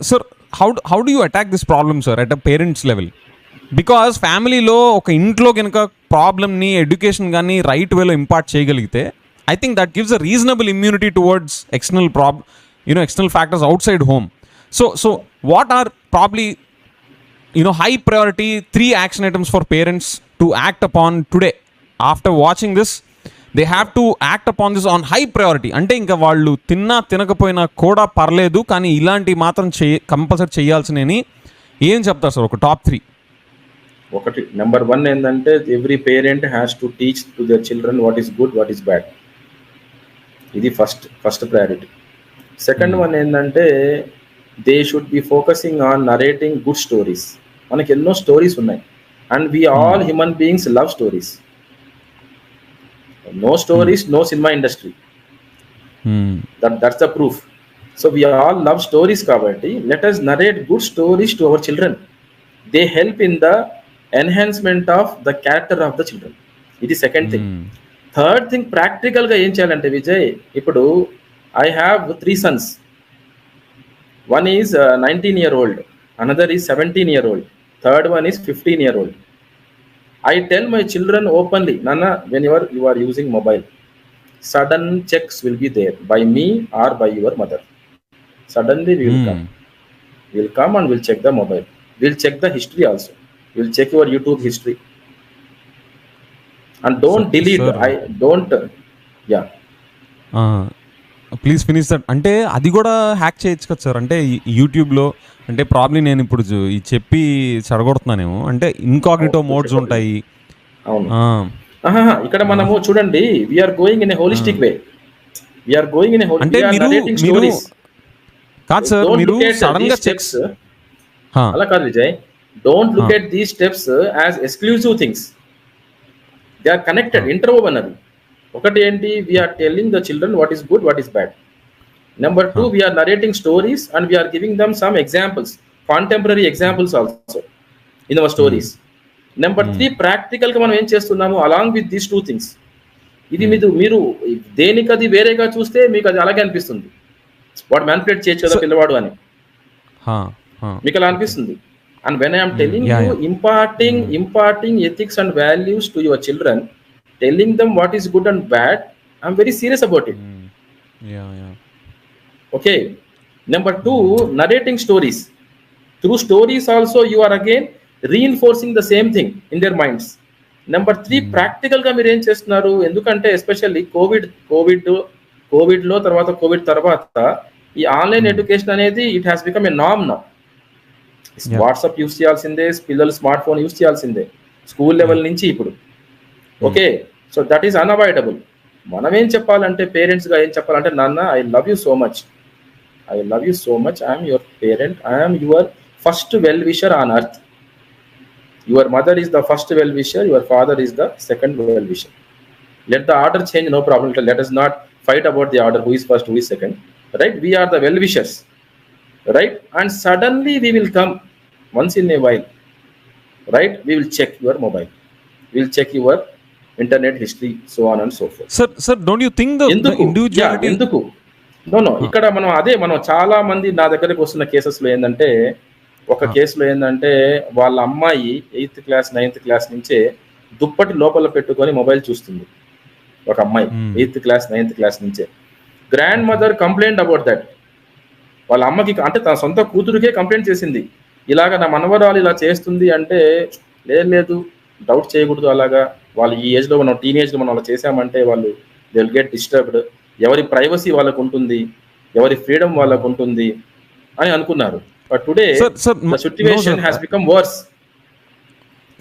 Sir, how do you attack this problem, sir, at a parents level? Because family lo oka intlo ganaka problem ni education gani right way lo impart cheyagalite, I think that gives a reasonable immunity towards external factors outside home. So what are probably high priority 3 action items for parents to act upon today? After watching this, they have to act upon this on high priority. అంటే ఇంకా వాళ్ళు తిన్నా తినకపోయినా కూడా పర్లేదు, కానీ ఇలాంటి మాత్రం కంపల్సరీ చేయాల్సినవి ఏం చెప్తారు సార్? ఒక టాప్ 3. ఒకటి, నెంబర్ 1 ఏంటంటే every parent has to teach to their children what is good, what is bad. ఇది ఫస్ట్ ప్రయారిటీ. సెకండ్ వన్ ఏంటంటే they should be focusing on narrating good stories. మనకి ఎన్నో స్టోరీస్ ఉన్నాయి, and we all human beings love stories. No stories, no cinema industry. That's the proof. So we all love stories kabatti, let us narrate good stories to our children. They help in the enhancement of the character of the children. It is second thing. Third thing, practical ga em cheyalante Vijay, ippudu I have 3 sons. One is 19-year-old, another is 17-year-old, third one is 15-year-old. I tell my children openly, Nana, whenever you are using mobile, sudden checks will be there by me or by your mother. Suddenly we will come. We will come and we'll check the mobile. We'll check the history also. We'll check your YouTube history. And don't delete. Please finish that. అంటే అది కూడా hack చేయొచ్చు కదా sir? అంటే యూట్యూబ్లో అంటే probably నేను ఇప్పుడు చెప్పి చెడగొడుతున్నానేమో, అంటే ఇన్కాగ్నిటో మోడ్స్ ఉంటాయి. ఇక్కడ మనము చూడండి, we're going in a holistic way. We're going in a అంటే మీరు కాదు సార్, మీరు సడన్ గా చెక్స్ అలా కాదు Vijay. Don't look at these steps as exclusive things. They are connected, interwoven. అది ఒకటి ఏంటి, we're telling the children what is good, what is bad. Number 2, we are narrating stories and we are giving them some examples, contemporary examples also in our stories. Number 3, practical గా మనం ఏం చేస్తున్నాము along with these 2 things. ఇది మీరు దేనికది వేరేగా చూస్తే మీకు అది అలాగే అనిపిస్తుంది, వాడు మ్యానిపులేట్ చేయొచ్చు కదా పిల్లవాడు అని మీకు అలా అనిపిస్తుంది. And when I am telling you imparting ethics and values to your children, telling them what is good and bad, I am very serious about it. Okay. Number 2, narrating stories. Through stories also you are again reinforcing the same thing in their minds. Number 3, practical గా మీరు ఏం చేస్తున్నారు, ఎందుకంటే especially Covid లో తర్వాత ఈ online education అనేది it has become a నామ్ నౌ. వాట్సాప్ యూస్ చేయాల్సిందే, పిల్లలు స్మార్ట్ ఫోన్ యూస్ చేయాల్సిందే స్కూల్ లెవెల్ నుంచి ఇప్పుడు. Okay, so that is unavoidable. మనం ఏం చెప్పాలంటే పేరెంట్స్ గా ఏం చెప్పాలంటే, నాన్న I love you so much, I love you so much. I am your parent. I am your first well-wisher on earth. Your mother is the first well-wisher. Your father is the second well-wisher. Let the order change, no problem. Let us not fight about the order, who is first, who is second. Right? We are the well-wishers. Right? And suddenly we will come once in a while. Right? We will check your mobile. We will check your internet history, so on and so forth. Sir, don't you think the individuality... ఎందుకు? No ఇక్కడ మనం చాలా మంది నా దగ్గరికి వస్తున్న కేసెస్లో ఏంటంటే, ఒక కేసులో ఏంటంటే వాళ్ళ అమ్మాయి 8th క్లాస్ 9th క్లాస్ నుంచే దుప్పటి లోపల పెట్టుకొని మొబైల్ చూస్తుంది. ఒక అమ్మాయి 8th క్లాస్ 9th క్లాస్ నుంచే. Grand mother complaint about that. వాళ్ళ అమ్మకి అంటే తన సొంత కూతురికే కంప్లైంట్ చేసింది, ఇలాగ నా మనవరాలు ఇలా చేస్తుంది అంటే. లేదు డౌట్ చేయకూడదు అలాగా, వాళ్ళు ఈ ఏజ్లో మనం టీనేజ్లో మనం అలా చేసామంటే వాళ్ళు దే విల్ గెట్ డిస్టర్బ్డ్, ఎవరి ప్రైవసీ వాళ్ళకు ఉంటుంది, ఎవరి ఫ్రీడమ్ వాళ్ళకు ఉంటుంది అని అనుకున్నారు. But today the situation has become worse.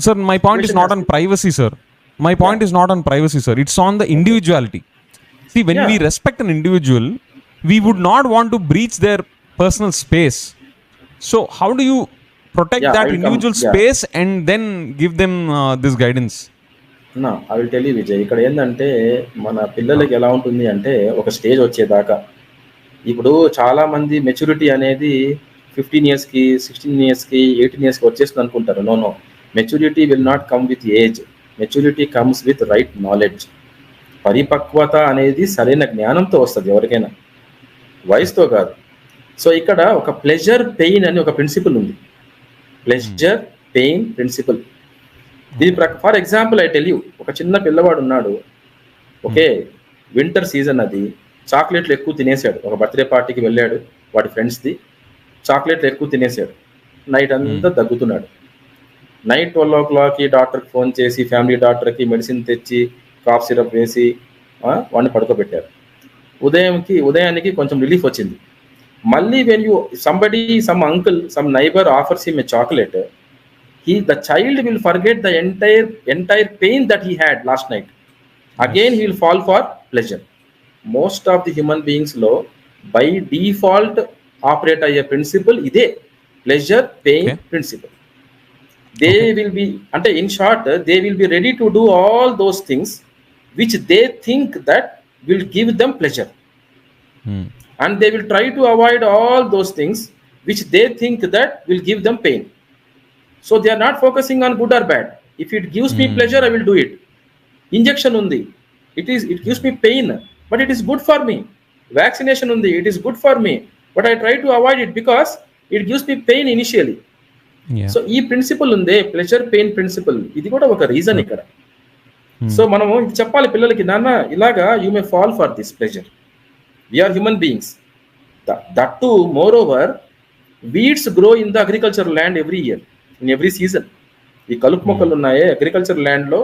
Sir, my point is not on privacy, sir. My point is not on privacy, sir. It's on the individuality. See, when we respect an individual, we would not want to breach their personal space. So, how do you protect that individual space and then give them this guidance? No, I will tell you, Vijay. ఇక్కడ ఏంటంటే మన పిల్లలకి ఎలా ఉంటుంది అంటే ఒక stage వచ్చేదాకా, ఇప్పుడు చాలా మంది మెచ్యూరిటీ అనేది 15 yearsకి 16 yearsకి 18 yearsకి వచ్చేస్తుంది అనుకుంటారు. No, maturity will not come with age, maturity comes with right knowledge. పరిపక్వత అనేది సరైన జ్ఞానంతో వస్తుంది ఎవరికైనా, వయసుతో కాదు. సో ఇక్కడ ఒక ప్లెజర్ పెయిన్ అని ఒక ప్రిన్సిపల్ ఉంది, ప్లెజర్ పెయిన్ ప్రిన్సిపల్. ఇది for example I tell you, ఒక చిన్న పిల్లవాడు ఉన్నాడు, ఓకే, వింటర్ సీజన్, అది చాక్లెట్లు ఎక్కువ తినేసాడు. ఒక బర్త్డే పార్టీకి వెళ్ళాడు, వాడి ఫ్రెండ్స్ది, చాక్లెట్లు ఎక్కువ తినేసాడు, నైట్ అంతా దగ్గుతున్నాడు. నైట్ 12 o'clockకి డాక్టర్కి ఫోన్ చేసి, ఫ్యామిలీ డాక్టర్కి మెడిసిన్ తెచ్చి కాఫ్ సిరప్ వేసి వాడిని పడుకోబెట్టారు. ఉదయానికి కొంచెం రిలీఫ్ వచ్చింది. మళ్ళీ when you some uncle, some neighbour offers him a chocolate, the child will forget the entire pain that he had last night. Again he will fall for pleasure. Most of the human beings lo by default operate a principle ide, pleasure pain principle. They will be, ante in short, they will be ready to do all those things which they think that will give them pleasure, and they will try to avoid all those things which they think that will give them pain. So they are not focusing on good or bad. If it gives me pleasure, I will do it. Injection undi, it gives me pain, but it is good for me. Vaccination undi, it is good for me, but I try to avoid it because it gives me pain initially. So ee principle unde, pleasure pain principle, idi kuda oka reason ikkada. So manamu idi cheppali pillalaki, nanna ilaga you may fall for this pleasure. We are human beings. That too, moreover, weeds grow in the agricultural land every year, in every season. ఈ కలుపు మొక్కలు ఉన్నాయే agriculture land లో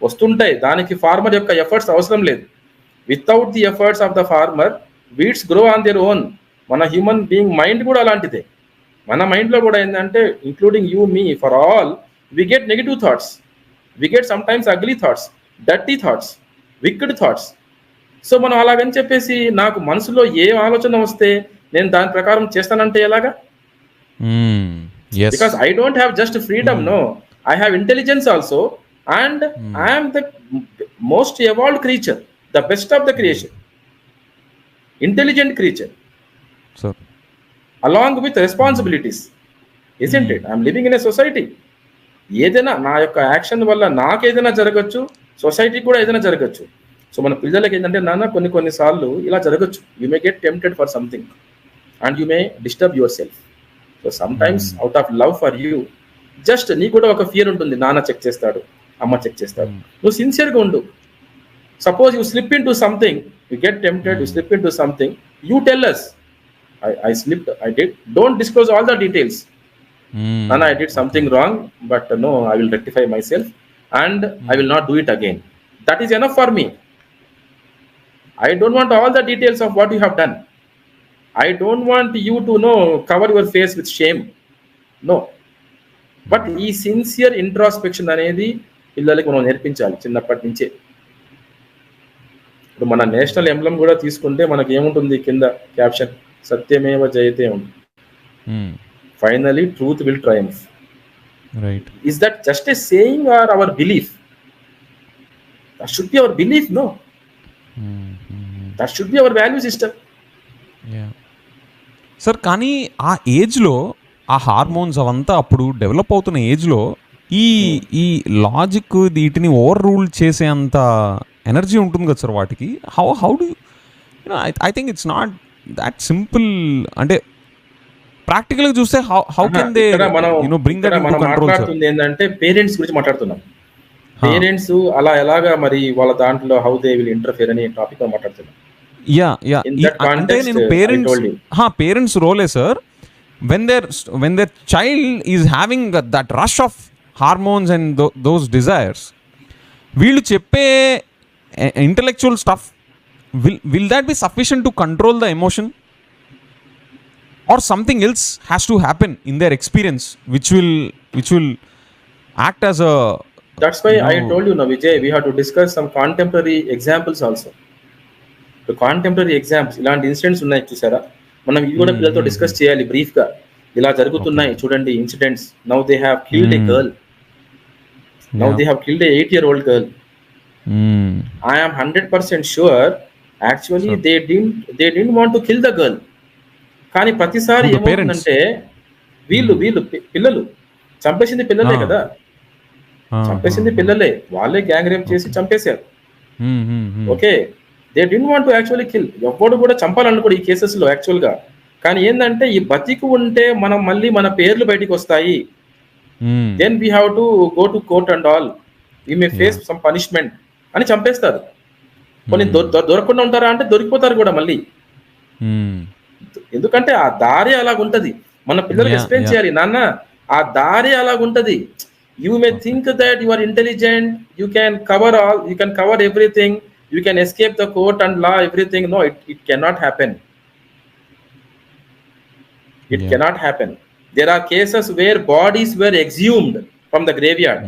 వస్తుంటాయి, దానికి farmer యొక్క efforts అవసరం లేదు. Without the efforts of the farmer, weeds grow on their own. మన హ్యూమన్ బీయింగ్ మైండ్ కూడా అలాంటిదే. మన మైండ్ లో కూడా ఏంటంటే, including you, me, for all, we get negative thoughts, we get sometimes ugly thoughts, dirty thoughts, wicked thoughts. So మనం అలాగని చెప్పేసి నాకు మనసులో ఏ ఆలోచన వస్తే నేను దాని ప్రకారం చేస్తానంటే ఎలాగా? Because I don't have just freedom, no, I have intelligence also, and I am the most evolved creature, the best of the creation, intelligent creature, so along with responsibilities, isn't it? I am living in a society. ఏదైనా నా యొక్క action వల్ల నాకు ఏదైనా జరగచ్చు, society కూడా ఏదైనా జరగచ్చు. సో మన పిల్లలకి ఏంటంటే, నాన్న కొన్నిసార్లు ఇలా జరగచ్చు, you may get tempted for something and you may disturb your self. So some times out of love for you, just నీ కూడా ఒక ఫియర్ ఉంటుంది, నాన్న చెక్ చేస్తాడు, అమ్మ చెక్ చేస్తాడు, నువ్వు సిన్సియర్గా ఉండు. Suppose you slip in to something, you get tempted, you slip in to something, you tell us, I slipped, I did, don't disclose all the details. Nana, I did something wrong, but no, I will rectify myself and I will not do it again. That is enough for me. I don't want all the details of what you have done. I don't want you to cover your face with shame. No. But ఈ sincere introspection అనేది పిల్లలకి మనం నేర్పించాలి చిన్నప్పటి నుంచే. ఇప్పుడు మన national emblem కూడా తీసుకుంటే మనకి ఏముంటుంది కింద క్యాప్షన్, సత్యమేవ జయతే ఉంది. Finally truth will Triumph. Right. Is that just a saying or our belief? That should be our belief, no? That should be our value system. Yeah. Sir, కానీ ఆ ఏజ్లో ఆ హార్మోన్స్ అవంతా అప్పుడు డెవలప్ అవుతున్న ఏజ్లో ఈ లాజిక్ వీటిని ఓవర్ రూల్ చేసే అంత ఎనర్జీ ఉంటుంది కదా సార్ వాటికి. How do I think it's not that simple. అంటే ప్రాక్టికల్గా చూస్తే how can they bring that into control? మాట్లాడుతుంది ఏంటంటే పేరెంట్స్ గురించి మాట్లాడుతున్నాం. పేరెంట్స్ అలా ఎలాగా మరి వాళ్ళ దాంట్లో హౌ దే విల్ ఇంటర్ఫియర్ అనే టాపిక్ మాట్లాడుతున్నాం. యా యా In that అంటే context, నేను I told you. Parents role sir, when their child is having that rush of hormones and those desires, వీళ్ళు చెప్పే intellectual stuff, will that be sufficient to control the emotion, or something else has to happen in their experience which will act as a That's why I told you, Vijay, we have to discuss some contemporary examples also. The contemporary examples, ఇలాంటి incidents ఉన్నాయి చూసారా, మనం ఇవి కూడా పిల్లలతో discuss చేయాలి brief గా. ఇలా జరుగుతున్నాయి చూడండి incidents. Now they have killed a girl, now they have killed a 8-year-old girl. I am 100% sure actually they didn't want to kill the girl. కానీ ప్రతిసారి ఏమవుతుందంటే వీళ్ళు పిల్లలు చంపేసింది పిల్లలే కదా, చంపేసింది పిల్లలే, వాళ్ళే గ్యాంగ్ రేప్ చేసి చంపేశారు. Okay, they didn't want to actually kill. ఎవడు కూడా చంపాలనుకోడు ఈ కేసెస్ లో యాక్చువల్ గా. కానీ ఏంటంటే ఈ బతికి ఉంటే మనం మళ్ళీ మన పేర్లు బయటికి వస్తాయి, then we have to go to court and all, we may face some punishment అని చంపేస్తారు. కొన్ని దొరకకుండా ఉంటారా అంటే దొరికిపోతారు కూడా మళ్ళీ. ఎందుకంటే ఆ దారి అలాగుంటది. మన పిల్లలకి ఎక్స్ప్లెయిన్ చేయాలి, నాన్న ఆ దారి అలాగుంటది. You may think that you are intelligent, you can cover all, you can cover everything, you can escape the court and law, everything. No, it cannot happen. It cannot happen. There are cases where bodies were exhumed from the graveyard.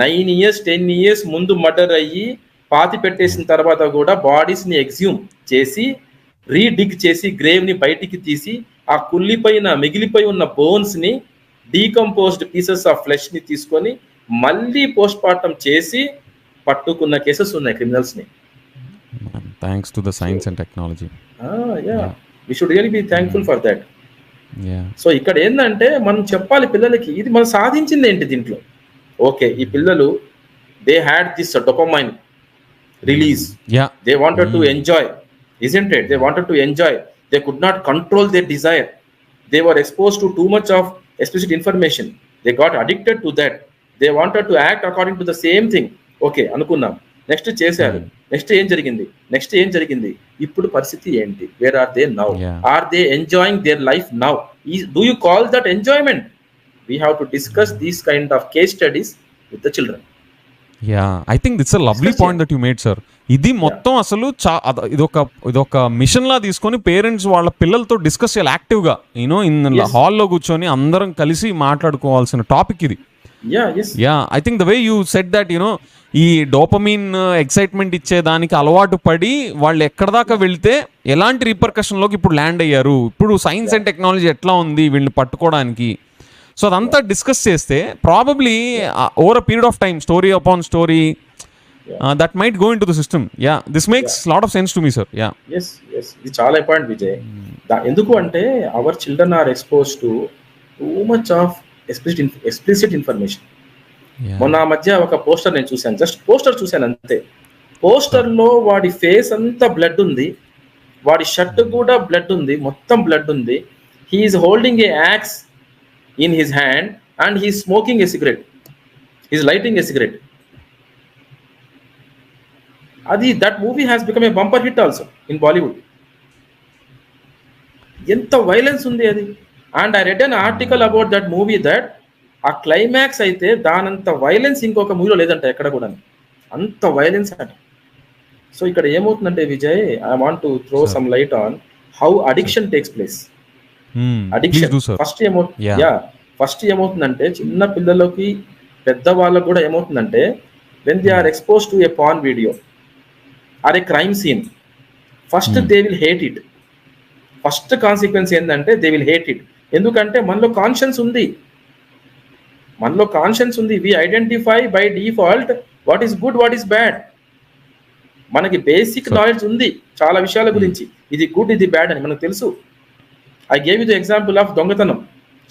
9 years 10 years ముందు murder అయ్యి పాతి పెట్టేసిన తర్వాత కూడా bodies ని ఎగ్జ్యూమ్ చేసి రీడిగ్ చేసి grave ని బయటికి తీసి ఆ కుళ్ళిపోయిన మిగిలిపోయి ఉన్న బోన్స్ ని డీకంపోజ్డ్ పీసెస్ ఆఫ్ ఫ్లెష్ ని తీసుకొని మళ్ళీ పోస్ట్ మార్టం చేసి పట్టుకున్న కేసెస్ ఉన్నాయి క్రిమినల్స్ ని. Thanks to the science and technology. We should really be thankful for that. So ఇక్కడ ఏంటంటే మనం చెప్పాలి పిల్లలకి, ఇది మనం సాధించింది ఏంటి దీంట్లో. ఓకే, ఈ పిల్లలు they had this dopamine release, they wanted to enjoy, isn't it? They wanted to enjoy, they could not control their desire, they were exposed to too much of explicit information, they got addicted to that, they wanted to act according to the same thing. Okay అనుకున్నాం, next చేశారు, next ఏం జరిగింది, ఇప్పుడు పరిస్థితి ఏంటి, where are they now, are they enjoying their life now, do you call that enjoyment? We have to discuss these kind of case studies with the children. I think that's a lovely point that you made sir. ఇది మొత్తం అసలు ఇదొక machine లా తీసుకొని parents వాళ్ళ పిల్లలతో discuss చేయాలి యాక్టివ్గా, you know in హాల్లో కూర్చొని అందరం కలిసి మాట్లాడుకోవాల్సిన టాపిక్ ఇది. I think the way you said that you know ఈ డోపమిన్ ఎక్సైట్మెంట్ ఇచ్చే దానికి అలవాటు పడి వాళ్ళు ఎక్కడ దాకా వెళ్తే ఎలాంటి రీపర్కషన్లోకి ఇప్పుడు ల్యాండ్ అయ్యారు, ఇప్పుడు సైన్స్ అండ్ టెక్నాలజీ ఎట్లా ఉంది వీళ్ళని పట్టుకోవడానికి. సో అదంతా డిస్కస్ చేస్తే probably over a period of time, story upon story, that might go into the system. This makes lot of sense to me sir. ఇది చాలా ఇంపార్టెంట్ విజయ్. ఎందుకు అంటే our children are expose to too much of explicit information. మొన్న ఆ మధ్య ఒక poster నేను చూశాను, జస్ట్ పోస్టర్ చూశాను అంతే. పోస్టర్ లో వాడి ఫేస్ అంతా బ్లడ్ ఉంది, వాడి షర్ట్ కూడా బ్లడ్ ఉంది, మొత్తం బ్లడ్ ఉంది. He's holding a axe in his hand and he's smoking a cigarette, he's lighting a cigarette. అది that movie has become a bumper hit also in Bollywood. ఎంత violence ఉంది అది. And I read an article about that movie that ఆ climax అయితే దానంత violence ఇంకొక మూవీలో లేదంట ఎక్కడ కూడా, అంత వైలెన్స్ అంట. సో ఇక్కడ ఏమవుతుందంటే Vijay, I want to throw some light on how addiction takes place. Addiction first ఏమవుతుందంటే చిన్న పిల్లలకి పెద్ద వాళ్ళకు కూడా ఏమవుతుందంటే, when they are expose to a porn video or a crime scene, first they will hate it. First consequence ఏంటంటే they will hate it. ఎందుకంటే మనలో కాన్షియన్స్ ఉంది, we identify by default what is good, what is bad. మనకి basic knowledge ఉంది చాలా విషయాల గురించి, ఇది గుడ్ ఇది బ్యాడ్ అని మనకు తెలుసు. I gave you the example of దొంగతనం,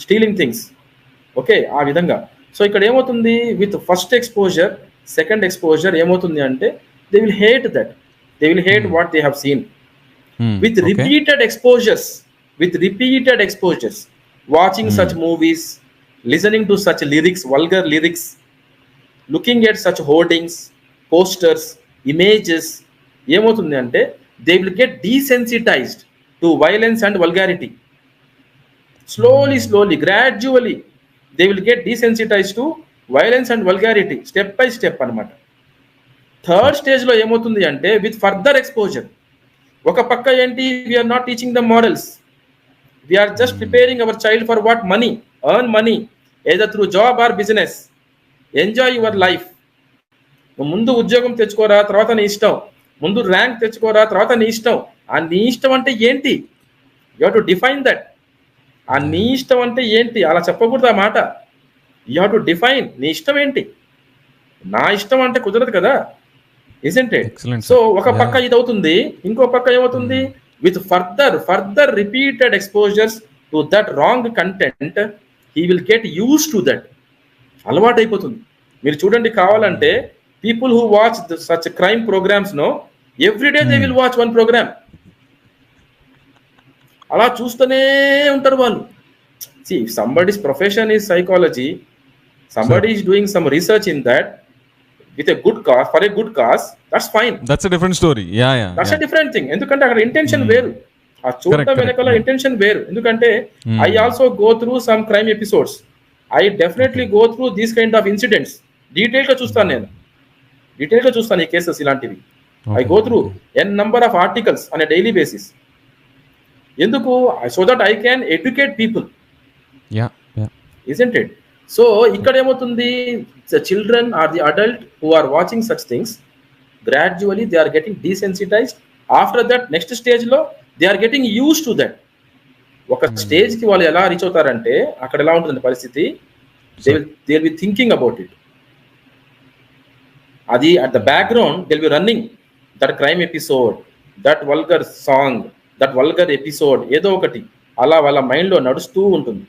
స్టీలింగ్ థింగ్స్. ఓకే, ఆ విధంగా. సో ఇక్కడ ఏమవుతుంది, with first exposure second exposure ఏమవుతుంది అంటే they will hate that, they will hate what they have seen. With repeated exposures, watching such movies, listening to such lyrics, vulgar lyrics, looking at such hoardings, posters, images, ఏమవుతుంది అంటే they will get desensitised to violence and vulgarity. slowly gradually they will get desensitized to violence and vulgarity, step by step అన్నమాట. Third స్టేజ్లో ఏమవుతుంది అంటే with further exposure, ఒక పక్క ఏంటి, we're not teaching the morals, we're just preparing our child for what, money, earn money either through job or business, enjoy your life. ముందు ఉద్యోగం తెచ్చుకోరా, తర్వాత నీ ఇష్టం, ముందు ర్యాంక్ తెచ్చుకోరా, తర్వాత నీ ఇష్టం. ఆ నీ ఇష్టం అంటే ఏంటి? You have to define that. ఆ నీ ఇష్టం అంటే ఏంటి? అలా చెప్పకూడదు ఆ మాట. యూ హ్యావ్ టు డిఫైన్ నీ ఇష్టం ఏంటి. నా ఇష్టం అంటే కుదరదు కదా, ఇజంట్ ఇట్? సో ఒక పక్క ఇది అవుతుంది, ఇంకో పక్క ఏమవుతుంది, with further repeated exposures to that wrong content he will get use to that. అలవాటు అయిపోతుంది. మీరు చూడండి, కావాలంటే people who watch such crime programmes no everyday they will watch one programme. అలా చూస్తూనే ఉంటారు వాళ్ళు. See, if somebody's profession is psychology, somebody is doing some research in that with a good cause, for a good cause, that's fine. That's a different story. Yeah. That's a different thing. ఎందుకంటే అక్కడ intention వేరు, ఆ చూడటం వెనకాల intention వేరు. ఎందుకంటే I also go through some crime episodes. I definitely go through these kind of incidents. డీటెయిల్గా చూస్తాను, నేను డీటెయిల్గా చూస్తాను ఈ కేసెస్ ఇలాంటివి. I go through n number of articles on a daily basis. ఎందుకు? So that I can educate people, isn't it? So ఇక్కడ ఏమవుతుంది, the children or the adult who are watching such things, gradually they are getting desensitised. After that next స్టేజ్లో they are getting use to that. ఒక స్టేజ్కి వాళ్ళు ఎలా reach అవుతారంటే, అక్కడ ఎలా ఉంటుంది పరిస్థితి, they will be thinking about it. అది at the background they will be running that crime episode, that vulgar song, that vulgar episode, ఏదో ఒకటి అలా వాళ్ళ మైండ్లో నడుస్తూ ఉంటుంది.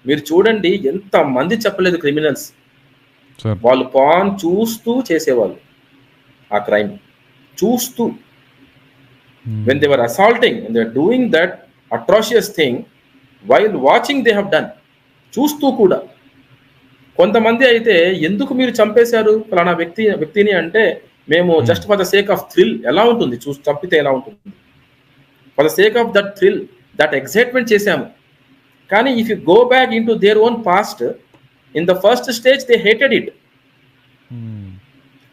మీరు చూడండి, ఎంత మంది చెప్పలేదు క్రిమినల్స్, వాళ్ళు పాన్ చూస్తూ చేసేవాళ్ళు ఆ క్రైమ్, చూస్తూ. When they were assaulting, they are doing that atrocious thing while watching they have done, చూస్తూ కూడా. కొంతమంది అయితే ఎందుకు మీరు చంపేశారు ఫలానా వ్యక్తిని అంటే, మేము just for the sake of thrill. ఎలా ఉంటుంది చూసి చంపితే ఎలా ఉంటుంది? For the sake of that thrill, that excitement చేశాము. కానీ if you go back in to their own past, in the first stage they hated it.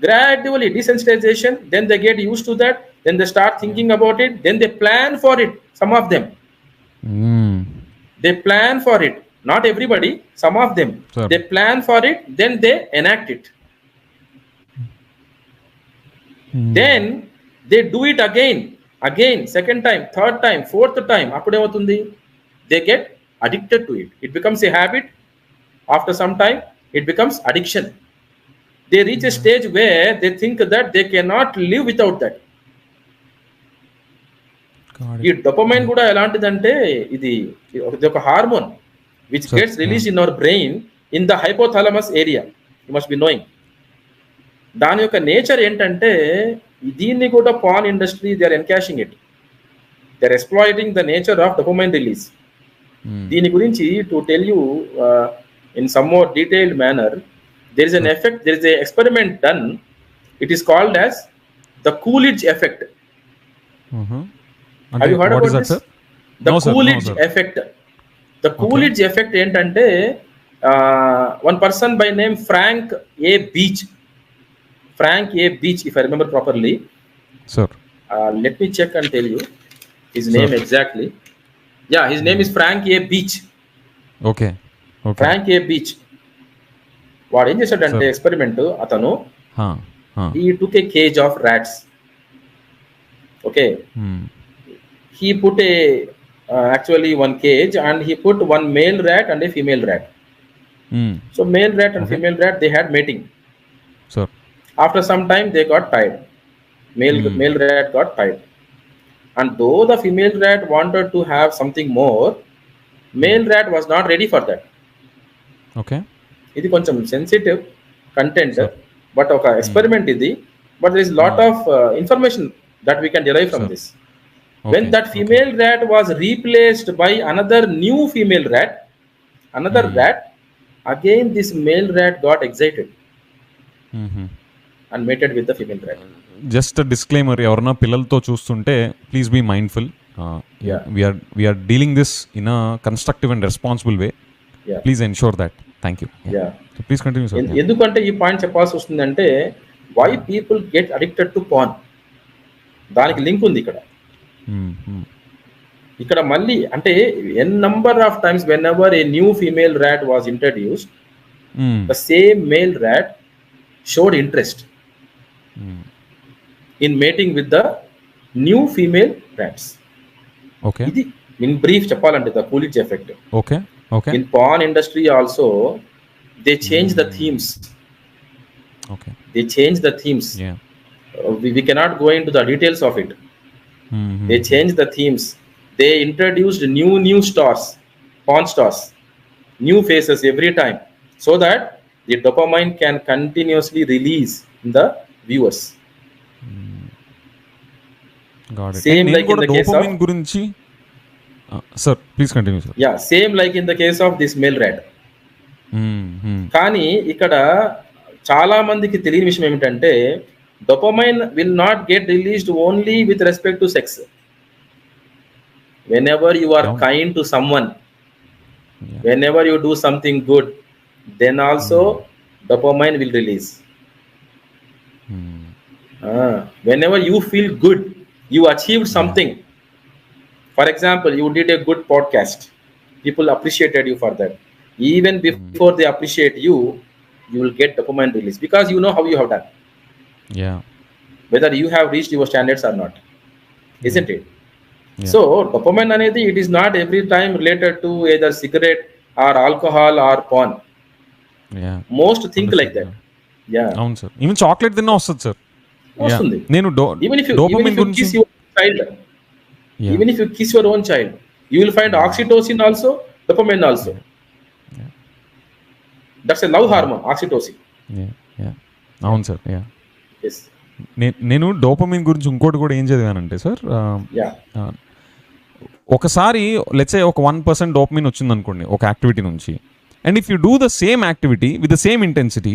Gradually desensitization, then they get used to that, then they start thinking about it, then they plan for it. Some of them they plan for it, not everybody, some of them. Sure. They plan for it, then they enact it. Then they do it again, second time, third time, fourth time. Appudu emutundi, they get addicted to it. It becomes a habit. After some time it becomes addiction. They reach a stage where they think that they cannot live without that. ఈ dopamine కూడా ఎలాంటిదంటే, ఇది ఒక hormone which gets released in our brain in the hypothalamus area. You must be knowing. దాని యొక్క nature ఏంటంటే, దీన్ని కూడా pan industry they are encashing it, they are exploiting the nature of dopamine release. దీని గురించి to tell you in some more detailed manner, there is an effect, there is a experiment done, it is called as the �11̱ effect. Have you heard about this? The �11̱ effect. The �11̱ effect ఏంటంటే, one person by name Frank A. Beach, if I remember properly. Sir, let me check and tell you his name exactly. Yeah, his name is Frank A. Beach. Okay. Frank A. Beach. వాడు ఏం చేశాడంటే experiment, అతను he took a cage of rats. Okay. He put actually one cage and he put one male rat and a female rat. So male rat and female rat, they had mating. Sure. After some time they got tired. Male rat got tired, and though the female rat wanted to have something more, male rat was not ready for that. Okay. ఇది కొంచెం sensitive content, but ఒక experiment ఇది, but there is lot of information that we can derive from this. When that female rat was replaced by another new female rat, again this male rat got excited. and mated with the female rat. Just disclaimer, ఎవరన్నా పిల్లలతో చూస్తుంటే please be mindful. We're dealing this in a constructive and responsible way. Please ensure that. Thank you. Please continue sir. ఎందుకంటే ఈ point చెప్పాల్సి వస్తుందంటే why people get addicted to porn, దానికి link ఉంది ఇక్కడ. ఇక్కడ మళ్ళీ అంటే n number of times whenever a new female rat was introduced, the same male rat showed interest in mating with the new female rats. Okay. ఇది in brief చెప్పాలంటే the Coolidge effect. Okay. In pawn industry also they change the themes. Okay. They change the themes. Yeah. We cannot go into the details of it. They change the themes. They introduced new stars, pawn stars, new faces every time, so that the dopamine can continuously release in the viewers. Got it. Same like in the case of dopamine గురించి sir, please continue sir. Yeah, same like in the case of this male rat. కానీ ఇక్కడ చాలా మందికి తెలియని విషయం ఏమిటంటే dopamine will not get released only with respect to sex. Whenever you are kind to someone, whenever you do something good, then also dopamine will release. Whenever you feel good, you achieved something. For example, you did a good podcast, people appreciated you for that. Even before they appreciate you, you will get dopamine release because you know how you have done. Yeah. Whether you have reached your standards or not, isn't it? Yeah. So dopamine anedi, it is not every time related to either cigarette or alcohol or porn. Yeah. Most think like that. Yeah. అవును sir. Even chocolate తిన్నా వస్తుంది sir. వస్తుంది. నేను even if you kiss your child, even if you kiss your own child, you will find oxytocin also, dopamine also. That's a love hormone, oxytocin. అవును sir. Yes. నేను dopamine గురించి ఇంకోటి కూడా ఏం చదివానంటే సార్, ఒకసారి లెట్స్ సే ఒక 1% dopamine వచ్చింది అనుకోండి ఒక యాక్టివిటీ నుంచి, and if you do the same activity with the same intensity,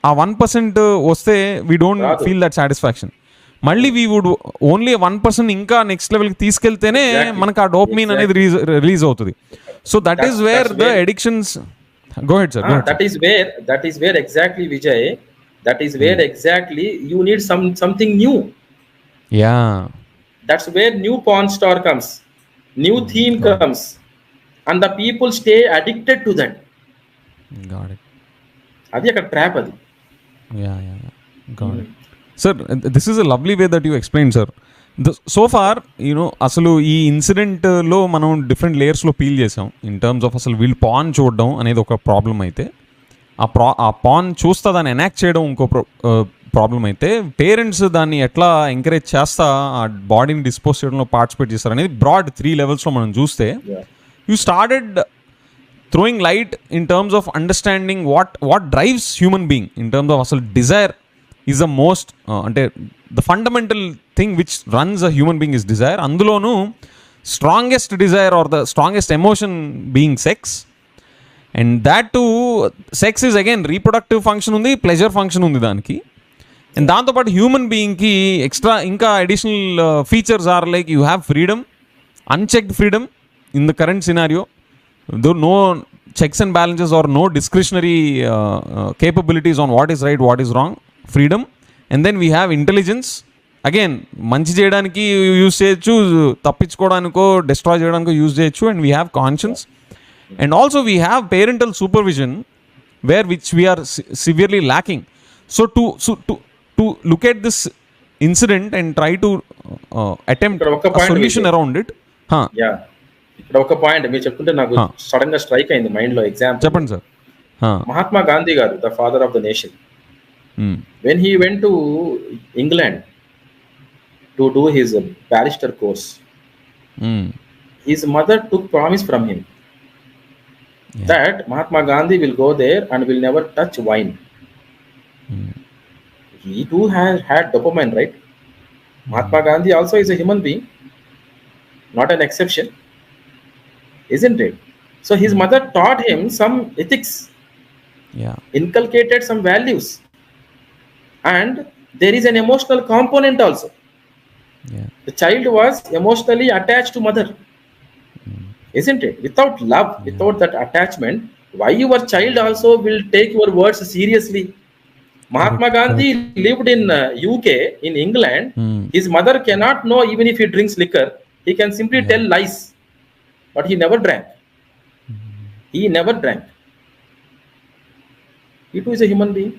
ఆ 1% వస్తే we don't feel that satisfaction. మళ్ళీ వీ వుడ్ ఓన్లీ 1% ఇంకా నెక్స్ట్ లెవెల్కి తీసుకెళ్తేనే మనకు ఆ డోపమిన్ అనేది రిలీజ్ అవుతుంది. So that is where the addictions. Go head sir. That is where exactly, Vijay, that is where exactly you need something new. Yeah. That's where new porn star comes, new theme comes, and the people stay addicted to that. Got it. Adi akka trap adi. Yeah. Got it. Sir, this is a lovely way that you explained, sir. So far, అసలు ఈ ఇన్సిడెంట్లో మనం different లేయర్స్లో peel చేసాం in terms of అసలు వీళ్ళు pan చూడడం అనేది ఒక problem అయితే, ఆ పాన్ చూస్తా దాన్ని ఎనాక్ట్ చేయడం ఇంకో ప్రాబ్లం అయితే, పేరెంట్స్ దాన్ని ఎట్లా ఎంకరేజ్ చేస్తా ఆ బాడీని డిస్పోజ్ చేయడంలో పార్టిసిపేట్ చేస్తారు అనేది బ్రాడ్ 3 లెవెల్స్లో మనం చూస్తే, you started throwing light in terms of understanding what drives human being in terms of అసలు డిజైర్ ఈజ్ ద మోస్ట్ అంటే the fundamental thing which runs a human being is desire. అందులోనూ strongest desire or the strongest emotion being sex. And that to sex is again reproductive function ఉంది, pleasure function ఉంది దానికి. అండ్ దాంతోపాటు human బీయింగ్కి extra ఇంకా additional features are like you have freedom, unchecked freedom in the current scenario, though no checks and balances or no discretionary capabilities on what is right, what is wrong, freedom. And then we have intelligence, again మంచి చేయడానికి use చేయొచ్చు, తప్పించుకోవడానికో destroy చేయడానికో use చేయొచ్చు. And we have conscience. And also we have parental supervision which we are severely lacking. So to look at this incident and try to attempt a solution around it. ఇక్కడ ఒక point మీరు చెప్తుంటే నాకు sudden గా strike అయింది mind లో. Example చెప్పండి sir. Mahatma Gandhi గారు, the father of the nation, when he went to England to do his barrister course, his mother took promise from him that Mahatma Gandhi will go there and will never touch wine. He too had dopamine, right? Mahatma Gandhi also is a human being, not an exception, isn't it? So his mother taught him some ethics, inculcated some values. and there is an emotional component also. The child was emotionally attached to mother, isn't it? Without love, without that attachment, why your child also will take your words seriously? Mahatma Gandhi lived in UK, in England. His mother cannot know even if he drinks liquor. He can simply tell lies, but he never drank. He never drank. He too is a human being.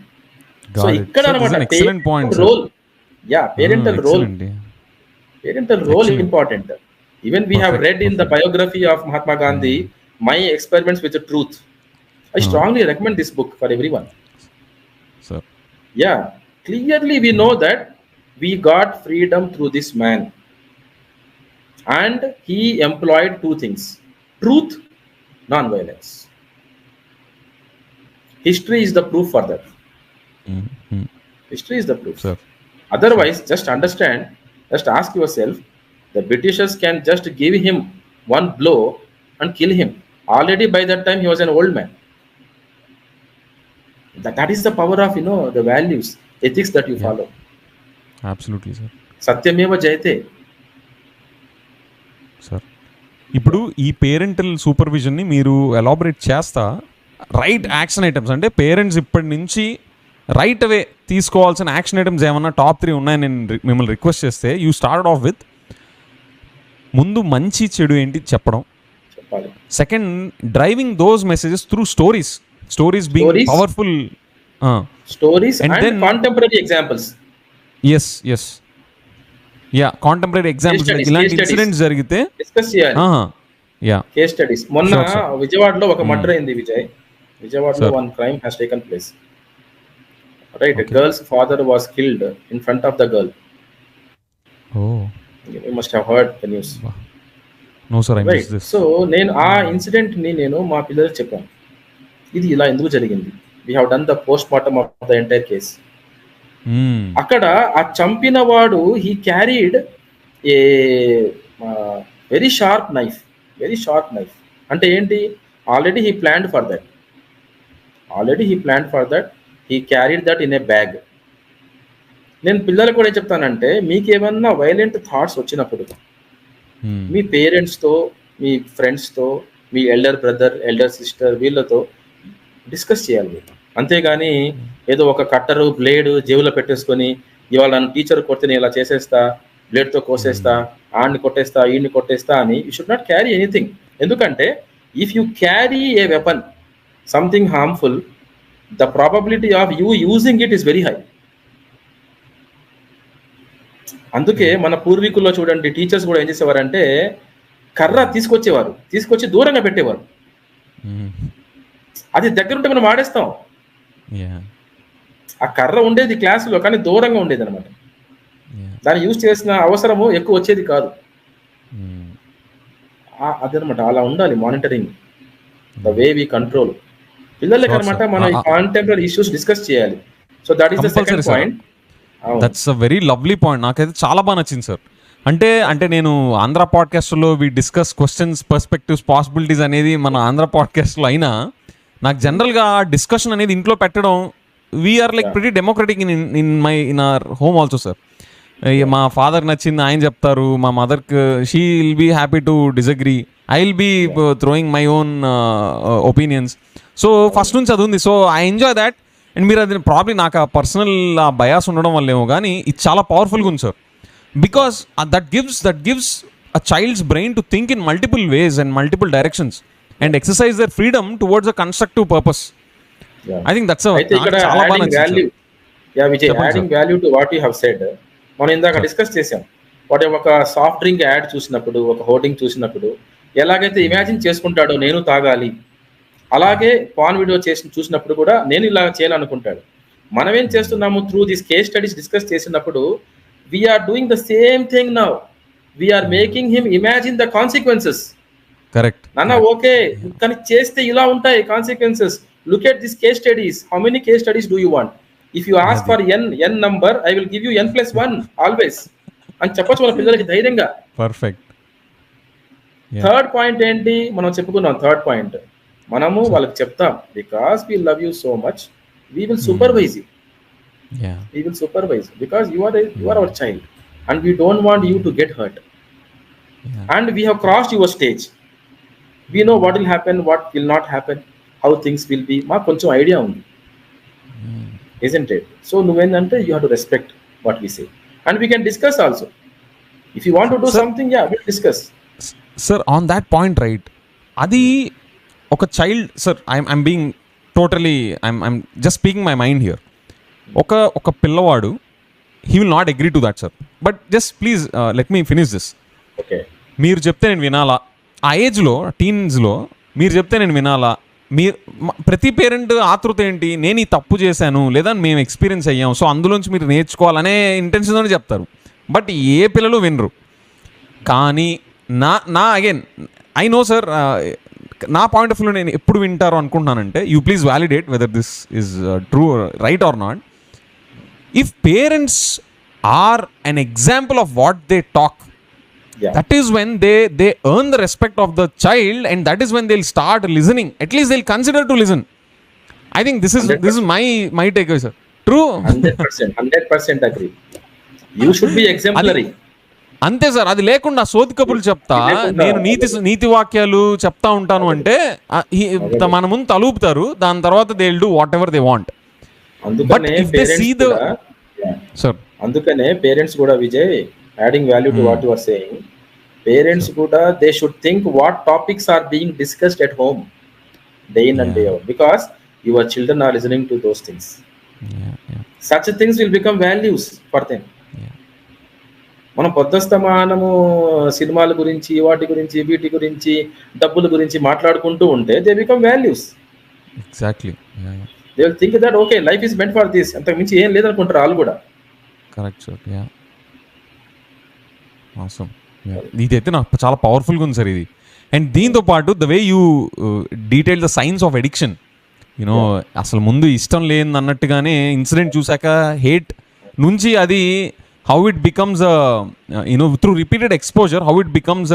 So ikkada anamata excellent point, role. Yeah, parental role. Parental role is important. Even we have read in the biography of Mahatma Gandhi, My Experiments with the Truth. I strongly recommend this book for everyone. Sir. Yeah, clearly we know that we got freedom through this man. And he employed two things: truth, non-violence. History is the proof for that. History is the proof. Sir. Otherwise, just understand, just ask yourself, the Britishers can just give him one blow and kill him. Already by that time he was an old man. That is the power of, the values, ethics that you follow. Absolutely, sir. Satyameva jayate. Sir, ఇప్పుడు ఈ parental సూపర్విజన్ని మీరు elaborate చేస్తా, right action items అంటే parents ఇప్పటి నుంచి right away తీసుకోవాల్సిన action items ఏమన్నా top 3 ఉన్నాయని నేను మిమ్మల్ని రిక్వెస్ట్ చేస్తే, యూ స్టార్ట్ ఆఫ్ విత్ ముందు మంచి చెడు ఏంటి చెప్పడం, second driving those messages through stories being powerful, stories and then contemporary examples. Yes yeah, contemporary examples, ఇలాంటి ఇన్సిడెంట్స్ జరిగితే డిస్కస్ చేయాలి. Yeah, case studies. మొన్న విజయవాడలో ఒక మర్డర్ అయింది. విజయవాడలో one crime has taken place. Right, a girl's father was killed in front of the girl. Oh, you must have heard the news. No sir, I missed this. So నేను ఆ incident ని మా పిల్లలకు చెప్పాను, ఇది ఇలా ఎందుకు జరిగింది. we have done the postmortem of the entire case. అక్కడ ఆ చంపిన వాడు he carried a very sharp knife. అంటే ఏంటి, already he planned for that. He carried that in a bag. నేను పిల్లలకు కూడా ఏం చెప్తానంటే, మీకు ఏమన్నా వైలెంట్ థాట్స్ వచ్చినప్పుడు మీ పేరెంట్స్తో, మీ ఫ్రెండ్స్తో, మీ ఎల్డర్ బ్రదర్, ఎల్డర్ సిస్టర్ వీళ్ళతో డిస్కస్ చేయాలి మీరు. అంతేగాని ఏదో ఒక కట్టరు, బ్లేడ్ జేబులో పెట్టేసుకొని, ఇవాళ నన్ను టీచర్ కొడితే నేను ఇలా చేసేస్తా, బ్లేడ్తో కోసేస్తా, ఆడిని కొట్టేస్తా, ఈడిని కొట్టేస్తా అని you should not carry anything. ఎందుకంటే if you carry a weapon, something harmful, the probability of you using it is very high. అందుకే మన పూర్వీకుల్లో చూడండి, టీచర్స్ కూడా ఏం చేసేవారంటే కర్ర తీసుకొచ్చి దూరంగా పెట్టేవారు. అది దగ్గరుంటే మనం వాడేస్తాం. ఆ కర్ర ఉండేది క్లాసులో, కానీ దూరంగా ఉండేది అనమాట. దాన్ని యూజ్ చేసిన అవసరము ఎక్కువ వచ్చేది కాదు. అదనమాట, అలా ఉండాలి monitoring, the way we control. పిల్లలకి అనమాట మనం ఈ కాంటెంపరరీ ఇష్యూస్ డిస్కస్ చేయాలి. So that is the second point. That's a very lovely point. నాకైతే చాలా బాగా నచ్చింది సార్. అంటే నేను ఆంధ్ర పాడ్కాస్ట్లో we discuss questions, perspectives, possibilities అనేది మన ఆంధ్ర పాడ్కాస్ట్లో అయినా, నాకు జనరల్గా డిస్కషన్ అనేది ఇంట్లో పెట్టడం, we're like pretty democratic in our home also sir. మా ఫాదర్ నచ్చింది ఆయన చెప్తారు, మా మదర్కి she will be happy to disagree, I will be throwing my own opinions. So first నుంచి అది ఉంది. So I enjoy that. And మీరు అది ప్రాబ్లీ నాకు ఆ పర్సనల్ బయాస్ ఉండడం వల్ల ఏమో కానీ ఇది చాలా పవర్ఫుల్గా ఉంది sir. Because that gives a child's brain to think in multiple ways and multiple directions and exercise their freedom towards a constructive purpose. I think that's చాలా బాగా నచ్చింది. Adding value to what you have said. మనం ఇందాక discuss చేసాం, వాటి ఒక soft drink add చూసినప్పుడు, ఒక హోర్డింగ్ చూసినప్పుడు ఎలాగైతే ఇమాజిన్ చేసుకుంటాడో నేను తాగాలి, అలాగే పాన్ వీడియో చూసినప్పుడు కూడా నేను ఇలా చేయాలనుకుంటాడు. మనం ఏం చేస్తున్నాము, through this case studies discuss చేసినప్పుడు we're doing the same thing now. We're making him imagine the consequences. Correct నాన్న, ఓకే, కానీ చేస్తే ఇలా ఉంటాయి consequences. Look at this case studies. How many case studies do you want? If you ask for n number, I will give you n+1 always అని చెప్పొచ్చు మన పిల్లలకి ధైర్యంగా. పర్ఫెక్ట్. థర్డ్ పాయింట్ ఏంటి మనం చెప్పుకున్నాం. థర్డ్ పాయింట్ మనము వాళ్ళకి చెప్తాం, because we love you so much, we will supervise you. Yeah. We will supervise because you are our child, and we don't want you to get hurt. Yeah. And we have crossed your stage. We know what will happen, what will not happen, how things will be. మాకు కొంచెం idea ఉంది, isn't it? So నువ్వేంటంటే you have to respect what we say, and we can discuss also. If you want to do something, yeah, we'll discuss. Sir, on that point, right? అది ఒక child, sir, I'm being totally I'm just speaking my mind here. ఒక పిల్లవాడు, he will not agree to that, sir. But just please let me finish this. Okay, మీరు చెప్తే నేను వినాలా? ఆ ఏజ్లో, టీన్స్లో మీరు చెప్తే నేను వినాలా? మీరు ప్రతి పేరెంట్ ఆతృత ఏంటి, నేను ఈ తప్పు చేశాను లేదా మేము ఎక్స్పీరియన్స్ అయ్యాం, సో అందులోంచి మీరు నేర్చుకోవాలనే ఇంటెన్షన్తోనే చెప్తారు. బట్ ఏ పిల్లలు వినరు. కానీ నా అగైన్ ఐ నో సార్, నా పాయింట్ ఆఫ్ వ్యూలో నేను ఎప్పుడు వింటారో అనుకుంటున్నానంటే, you please validate whether this is true, right or not. If parents are an example of what they talk, that is when they earn the respect of the child, and that is when they'll start listening. At least they'll consider to listen. I think this is my takeaway, sir. True. 100% agree. You should be exemplary. అంతే sir. అది లేకుండా సోది కబుర్లు చెప్తా, నేను నీతి వాక్యాలు చెప్తా ఉంటాను అంటే మన ముందు తలుపుతారు. దాని తర్వాత they will do whatever they want. But if they see the, sir, అందుకనే పేరెంట్స్ కూడా, Vijay, adding value to what you are saying, parents kuda, they should think what topics are being discussed at home day in and day out, because your children are listening to those things. Such things will become values for them. మనం పొద్దుస్తమానము సినిమాల గురించి, వాటి గురించి, వీటి గురించి, డబ్బుల గురించి మాట్లాడుకుంటూ ఉంటే they become values. Exactly. They will think that okay, life is meant for this, అంతకు మించి ఏం లేదనుకుంటారు వాళ్ళు కూడా. Correct sir. Yeah, awesome. ఇదైతే నాకు చాలా పవర్ఫుల్గా ఉంది సార్ ఇది. అండ్ దీంతో పాటు the way you detail the science of addiction, you know, అసలు ముందు ఇష్టం లేని అన్నట్టుగానే ఇన్సిడెంట్ చూసాక హేట్ నుంచి అది how it becomes you know through repeated exposure, how it becomes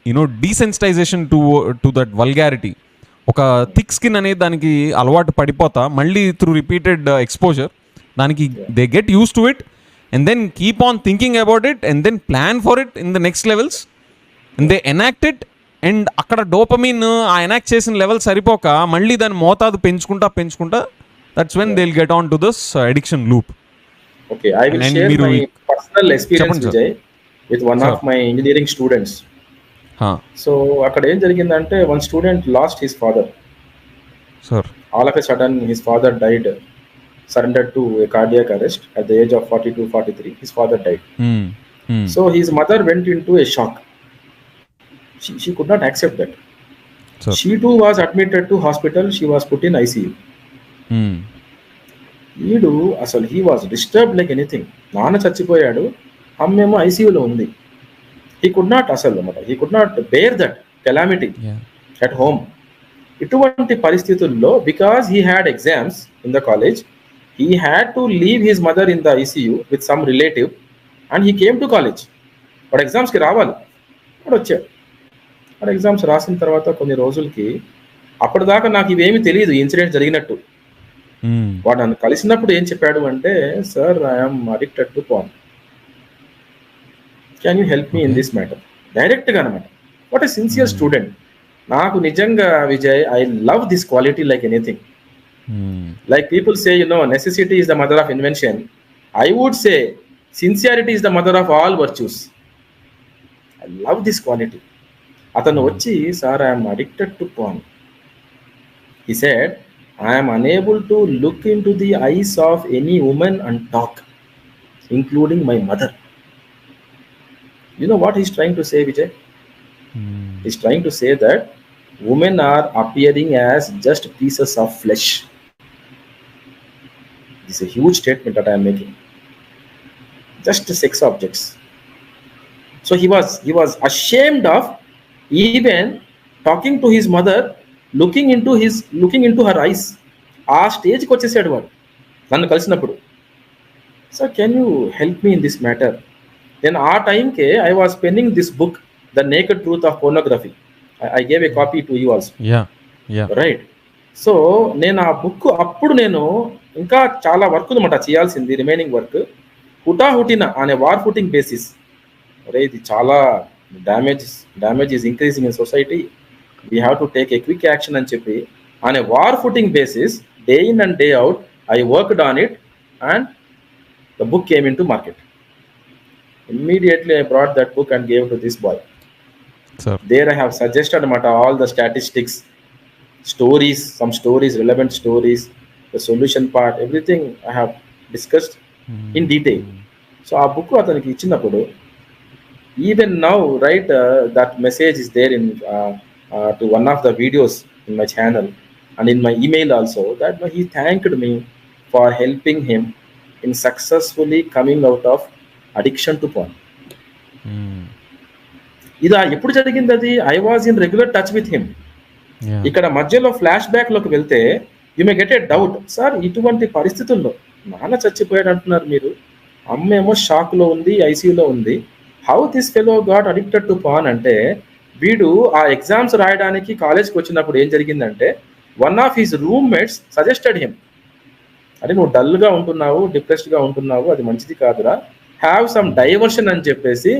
you know desensitisation to that vulgarity. ఒక థిక్ స్కిన్ అనేది దానికి అలవాటు పడిపోతా, మళ్ళీ త్రూ రిపీటెడ్ ఎక్స్పోజర్ దానికి they get use to it, and then keep on thinking about it, and then plan for it in the next levels, and they enact it, and akkada dopamine aa enact chesin level saripoka malli dan motadu penchukunta, that's when they'll get on to this addiction loop. Okay, I will share my personal experience, Vijay, with one of my engineering students. So akkada em jarigindante, one student lost his father. Sir, all of a sudden his father died, surrendered to a cardiac arrest at the age of 42-43. His father died. So his mother went into a shock. She could not accept that. She too was admitted to hospital. She was put in ICU. He was disturbed like anything. Nana chachipoyadu, ammemo ICU lo undi. He could not bear that calamity at home. Ituvanti paristhitullo, because he had exams in the college, he had to leave his mother in the ICU with some relative, and he came to college. But exams ki రావాలి, అప్పుడు వచ్చాడు. అక్కడ exams రాసిన తర్వాత కొన్ని రోజులకి, అప్పటిదాకా నాకు ఇవేమీ తెలియదు ఇన్సిడెంట్ జరిగినట్టు. వాడు నన్ను కలిసినప్పుడు ఏం చెప్పాడు అంటే, sir, I'm addicted to porn, can you help me in this matter? డైరెక్ట్గా అనమాట. What a sincere student. నాకు నిజంగా, Vijay, I love this quality like anything. Like people say, you know, necessity is the mother of invention. I would say sincerity is the mother of all virtues. I love this quality. Atanu vachi, sir, I am addicted to porn. He said, I am unable to look into the eyes of any woman and talk, including my mother. You know what he's trying to say, Vijay? He's trying to say that women are appearing as just pieces of flesh. This is a huge statement that I am making. Just sex objects. So he was ashamed of even talking to his mother, looking into her eyes. ఆ స్టేజ్కి వచ్చేసాడు వాడు నన్ను కలిసినప్పుడు. Sir, can you help me in this matter? నేను ఆ టైంకే I was penning this book, the naked truth of pornography. I gave a copy to you also. Yeah. Right. So నేను ఆ బుక్ అప్పుడు నేను ఇంకా చాలా వర్క్ ఉందన్నమాట చేయాల్సింది, రిమైనింగ్ వర్క్. హుటాహుటిన అనే వార్ ఫుటింగ్ బేసిస్, అరే ఇది చాలా damage is increasing in society, we have to take a quick action అని చెప్పి on a war footing basis day in and day out I worked on it and the book came in to market. Immediately I brought that book and gave to this boy. Sir. There I have suggested all the statistics, stories, some stories, relevant stories, the solution part, everything I have discussed in detail. So ఆ book అతనికి ఇచ్చినప్పుడు, even now, right, that message is there in to one of the videos in my channel and in my email also, that he thanked me for helping him in successfully coming out of addiction to porn. ఇది ఎప్పుడు జరిగింది? అది I was in regular touch with him. ఇక్కడ మధ్యలో flash back లోకి వెళ్తే you may get a doubt, sir ఇటువంటి పరిస్థితుల్లో నాన్న చచ్చిపోయాడు అంటున్నారు మీరు, అమ్మ ఏమో షాక్ లో ఉంది, ఐసీయూలో ఉంది, how this fellow got addicted to pan అంటే, వీడు ఆ ఎగ్జామ్స్ రాయడానికి కాలేజ్కి వచ్చినప్పుడు ఏం జరిగిందంటే, one of his roommates suggested him, అరే నువ్వు డల్గా ఉంటున్నావు, డిప్రెస్డ్గా ఉంటున్నావు, అది మంచిది కాదురా, హ్యావ్ సమ్ డైవర్షన్ అని చెప్పేసి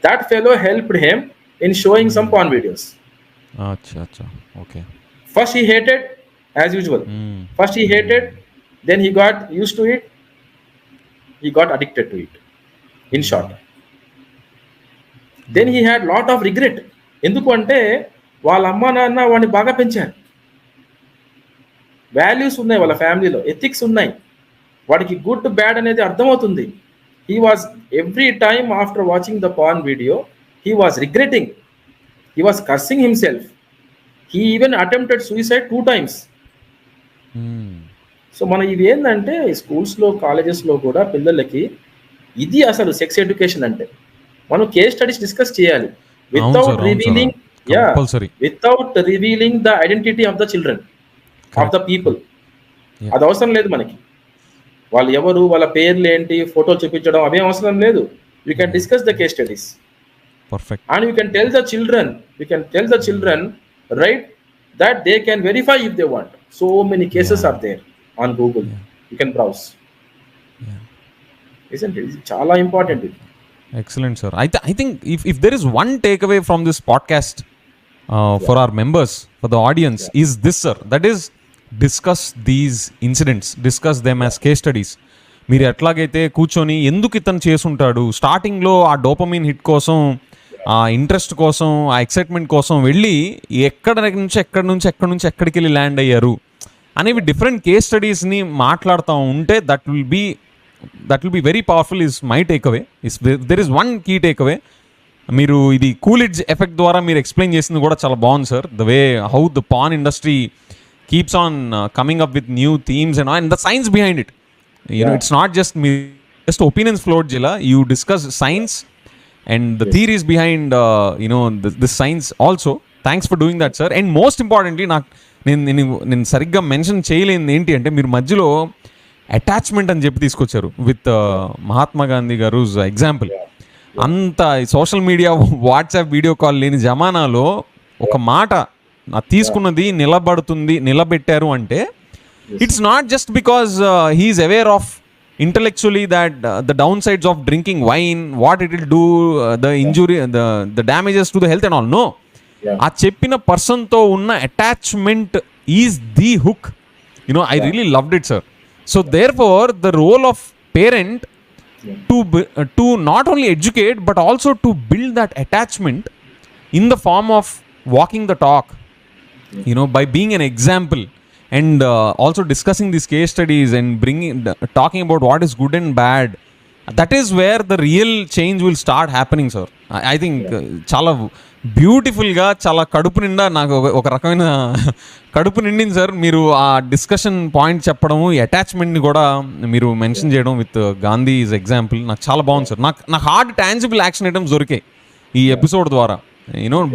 that fellow helped him in showing some porn videos. Acha. Okay. First he hated, as usual. First he hated, then he got used to it, he got addicted to it, in short. Then he had lot of regret. ఎందుకు అంటే వాళ్ళ అమ్మ నాన్న వాడిని బాగా పెంచారు, values ఉన్నాయి వాళ్ళ ఫ్యామిలీలో, ఎథిక్స్ ఉన్నాయి, వాడికి గుడ్ బ్యాడ్ అనేది అర్థమవుతుంది. He was every time after watching the porn video, he was regretting, he was cursing himself, he even attempted suicide 2 times. So మనం ఇవి ఏంటంటే స్కూల్స్లో కాలేజెస్లో కూడా పిల్లలకి ఇది అసలు సెక్స్ ఎడ్యుకేషన్ అంటే మనం కేస్ స్టడీస్ డిస్కస్ చేయాలి, without revealing the identity of the children, of the people. అది అవసరం లేదు మనకి, వాళ్ళు ఎవరు, వాళ్ళ పేర్లు ఏంటి, ఫోటోలు చూపించడం అవేం అవసరం లేదు. You can discuss the case studies and you can tell the children right that they can verify if they want. So many cases are there on Google, you can browse. Isn't it? చాలా important ఇది. Excellent, sir. I think if there is one takeaway from this podcast for our members, for the audience, is this, sir. That is, discuss these incidents, discuss them as case studies. మీరు ఎట్లాగైతే కూర్చొని ఎందుకు ఇతను చేసుంటాడు, స్టార్టింగ్లో ఆ dopamine hit కోసం, ఆ interest కోసం, ఆ ఎక్సైట్మెంట్ కోసం వెళ్ళి ఎక్కడి నుంచి ఎక్కడికి వెళ్ళి ల్యాండ్ అయ్యారు అనేవి డిఫరెంట్ కేస్ స్టడీస్ని మాట్లాడుతూ ఉంటే that will be very powerful is my takeaway. There is one key takeaway. మీరు ఇది కూలిడ్జ్ ఎఫెక్ట్ ద్వారా మీరు ఎక్స్ప్లెయిన్ చేసింది కూడా చాలా బాగుంది sir. The way how the pan industry keeps on coming up with new themes and the science behind it. It's not just opinions float jila. You discuss science and the theories behind the science also. Thanks for doing that, sir. And most importantly, నేను సరిగ్గా mention చేయలేనిది ఏంటి అంటే, మీరు మధ్యలో attachment అని చెప్పి తీసుకొచ్చారు with Mahatma Gandhi garu example. అంత social media, WhatsApp video call లేని జమానాలో ఒక మాట తీసుకున్నది నిలబెట్టారు అంటే, it's not just because he is aware of intellectually that the downsides of drinking wine, what it will do, the injury, the damages to the health and all. No, ఆ చెప్పిన పర్సన్తో ఉన్న attachment is the hook. I really loved it, sir. So therefore the role of parent to not only educate but also to build that attachment in the form of walking the talk, by being an example and also discussing these case studies and talking about what is good and bad. That is where the real change will start happening, sir. I think చాలా బ్యూటిఫుల్గా, చాలా కడుపు నిండా, నాకు ఒక రకమైన కడుపు నిండింది సార్ మీరు ఆ డిస్కషన్ పాయింట్ చెప్పడము, ఈ అటాచ్మెంట్ని కూడా మీరు మెన్షన్ చేయడం విత్ గాంధీస్ ఎగ్జాంపుల్. నాకు చాలా బాగుంది సార్. నాకు హార్డ్ టాంజిబుల్ యాక్షన్ ఐటమ్స్ దొరికాయి ఈ ఎపిసోడ్ ద్వారా.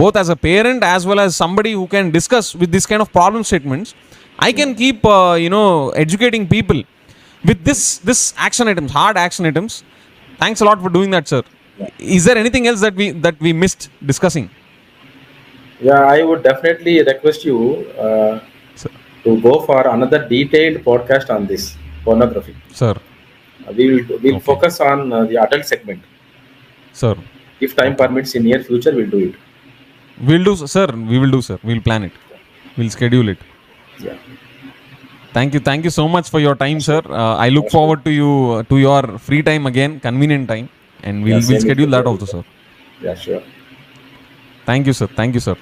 Both as a parent as well as somebody who can discuss with this kind of problem statements, I can keep educating people with this action items, hard action items. Thanks a lot for doing that, sir. Is there anything else that we missed discussing? Yeah, I would definitely request you to go for another detailed podcast on this pornography. Sir. We'll focus on the adult segment. Sir. If time permits in near future, we'll do it. We'll do, sir. We will do, sir. We'll plan it. We'll schedule it. Yeah. Thank you so much for your time, sir. I look forward to your free time again, convenient time, and we'll schedule that also, sir. Yeah, sure. Thank you, sir.